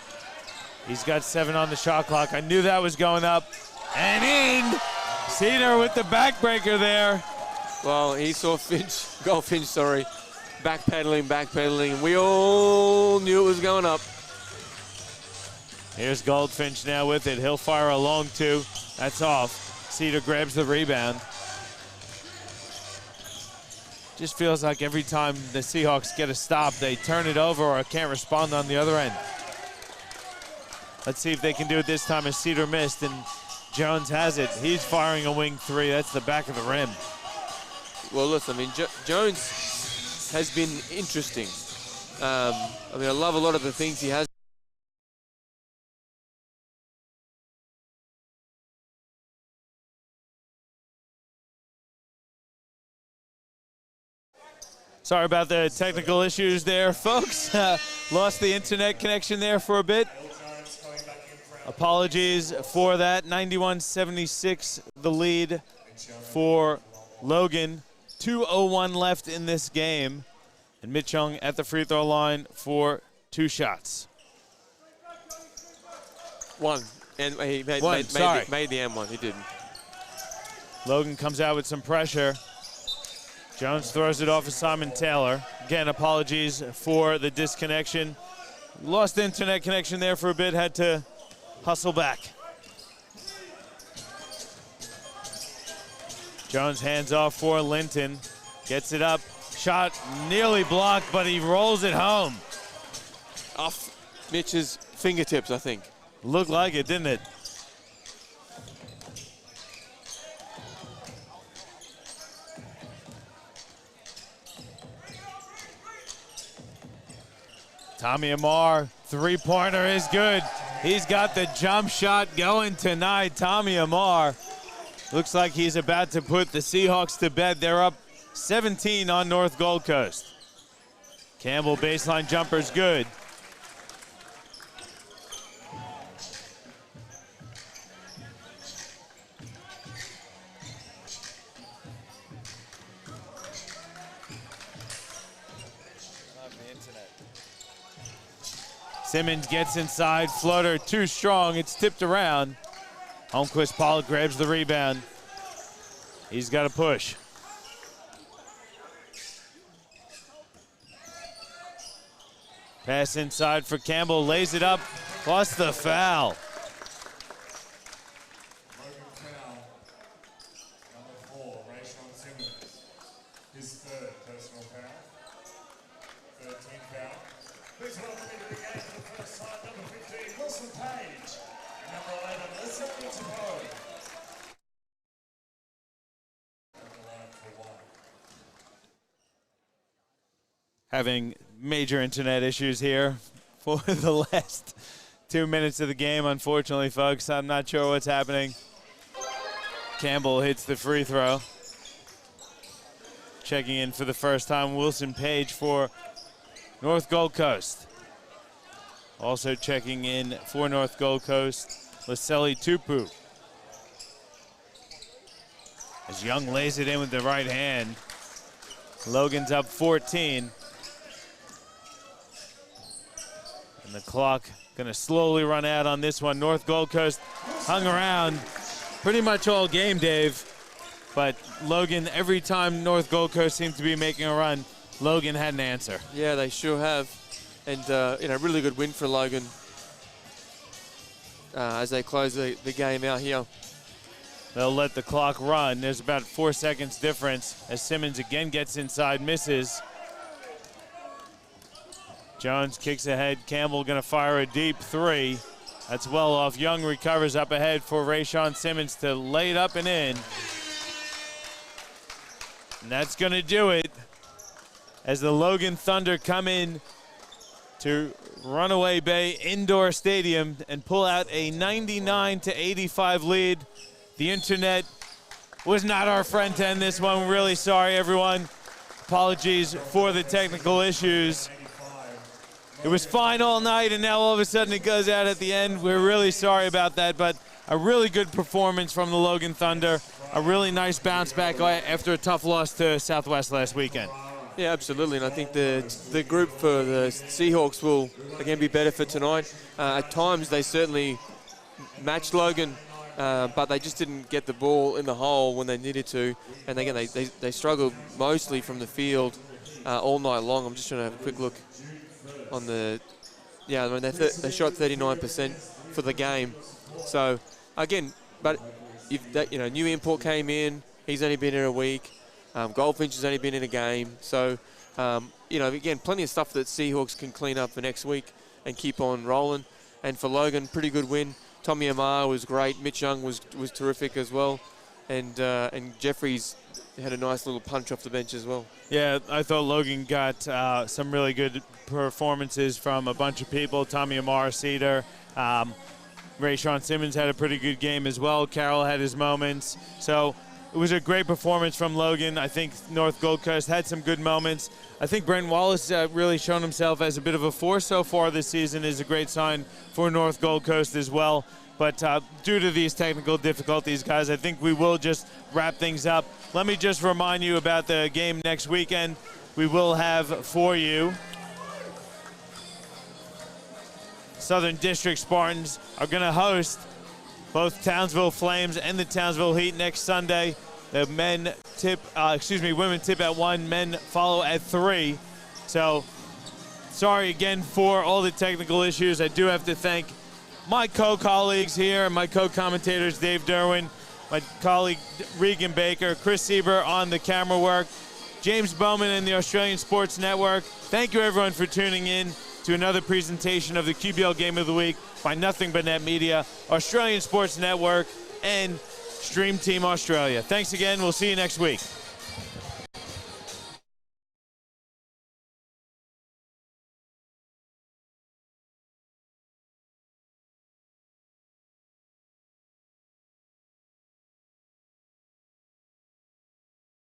He's got 7 on the shot clock. I knew that was going up. And in! Cedar with the backbreaker there. Well, he saw Goldfinch, sorry, backpedaling. We all knew it was going up. Here's Goldfinch now with it. He'll fire a long 2. That's off. Cedar grabs the rebound. Just feels like every time the Seahawks get a stop, they turn it over or can't respond on the other end. Let's see if they can do it this time as Cedar missed and Jones has it. He's firing a wing 3. That's the back of the rim. Well, listen, I mean, Jones has been interesting. I mean, I love a lot of the things he has. Sorry about the technical issues there, folks. Lost the internet connection there for a bit. Apologies for that. 91-76, the lead for Logan. 2:01 left in this game. And Mitch Young at the free throw line for 2 shots. One. And he made the M1. He didn't. Logan comes out with some pressure. Jones throws it off of Simon Taylor. Again, apologies for the disconnection. Lost the internet connection there for a bit, had to hustle back. Jones hands off for Linton. Gets it up. Shot nearly blocked, but he rolls it home. Off Mitch's fingertips, I think. Looked like it, didn't it? Tommy Amar, 3-pointer is good. He's got the jump shot going tonight. Tommy Amar looks like he's about to put the Seahawks to bed. They're up 17 on North Gold Coast. Campbell baseline jumper's good. Simmons gets inside, floater too strong, it's tipped around. Holmquist Pollock grabs the rebound. He's got to push. Pass inside for Campbell, lays it up, lost the foul. Logan foul. Number 4, Rayshawn Simmons. His 3rd personal foul. 13th foul. Please welcome into the game for the first time, number 15, Wilson Page. And number 11, Lisa Interpone. Having major internet issues here for the last 2 minutes of the game, unfortunately, folks. I'm not sure what's happening. Campbell hits the free throw. Checking in for the first time, Wilson Page for North Gold Coast. Also checking in for North Gold Coast, Laseli Tupu. As Young lays it in with the right hand. Logan's up 14. And the clock gonna slowly run out on this one. North Gold Coast hung around pretty much all game, Dave. But Logan, every time North Gold Coast seemed to be making a run, Logan had an answer. Yeah, they sure have. And, really good win for Logan as they close the game out here. They'll let the clock run. There's about 4 seconds difference as Simmons again gets inside, misses. Jones kicks ahead. Campbell gonna fire a deep three. That's well off. Young recovers up ahead for Rayshawn Simmons to lay it up and in. And that's gonna do it as the Logan Thunder come in to Runaway Bay Indoor Stadium and pull out a 99-85 lead. The internet was not our friend to end this one. We're really sorry, everyone. Apologies for the technical issues. It was fine all night, and now all of a sudden it goes out at the end. We're really sorry about that, but a really good performance from the Logan Thunder. A really nice bounce back after a tough loss to Southwest last weekend. Yeah, absolutely, and I think the group for the Seahawks will, again, be better for tonight. At times, they certainly matched Logan, but they just didn't get the ball in the hole when they needed to. And again, they struggled mostly from the field all night long. I'm just trying to have a quick look on the, yeah, I mean, they shot 39% for the game. So, again, but if that, new import came in, he's only been here a week. Goldfinch has only been in a game. So, again, plenty of stuff that Seahawks can clean up for next week and keep on rolling. And for Logan, pretty good win. Tommy Amar was great. Mitch Young was terrific as well. And Jeffries had a nice little punch off the bench as well. Yeah, I thought Logan got some really good performances from a bunch of people. Tommy Amar, Cedar. Rayshawn Simmons had a pretty good game as well. Carroll had his moments. So it was a great performance from Logan. I think North Gold Coast had some good moments. I think Brent Wallace really shown himself as a bit of a force so far this season. Is a great sign for North Gold Coast as well. But due to these technical difficulties, guys, I think we will just wrap things up. Let me just remind you about the game next weekend. We will have for you Southern District Spartans are going to host both Townsville Flames and the Townsville Heat next Sunday. The women tip at 1, men follow at 3. So, sorry again for all the technical issues. I do have to thank my co-colleagues here and my co-commentators, Dave Derwin, my colleague Regan Baker, Chris Sieber on the camera work, James Bowman and the Australian Sports Network. Thank you, everyone, for tuning in to another presentation of the QBL Game of the Week by Nothing But Net Media, Australian Sports Network, and Stream Team Australia. Thanks again. We'll see you next week.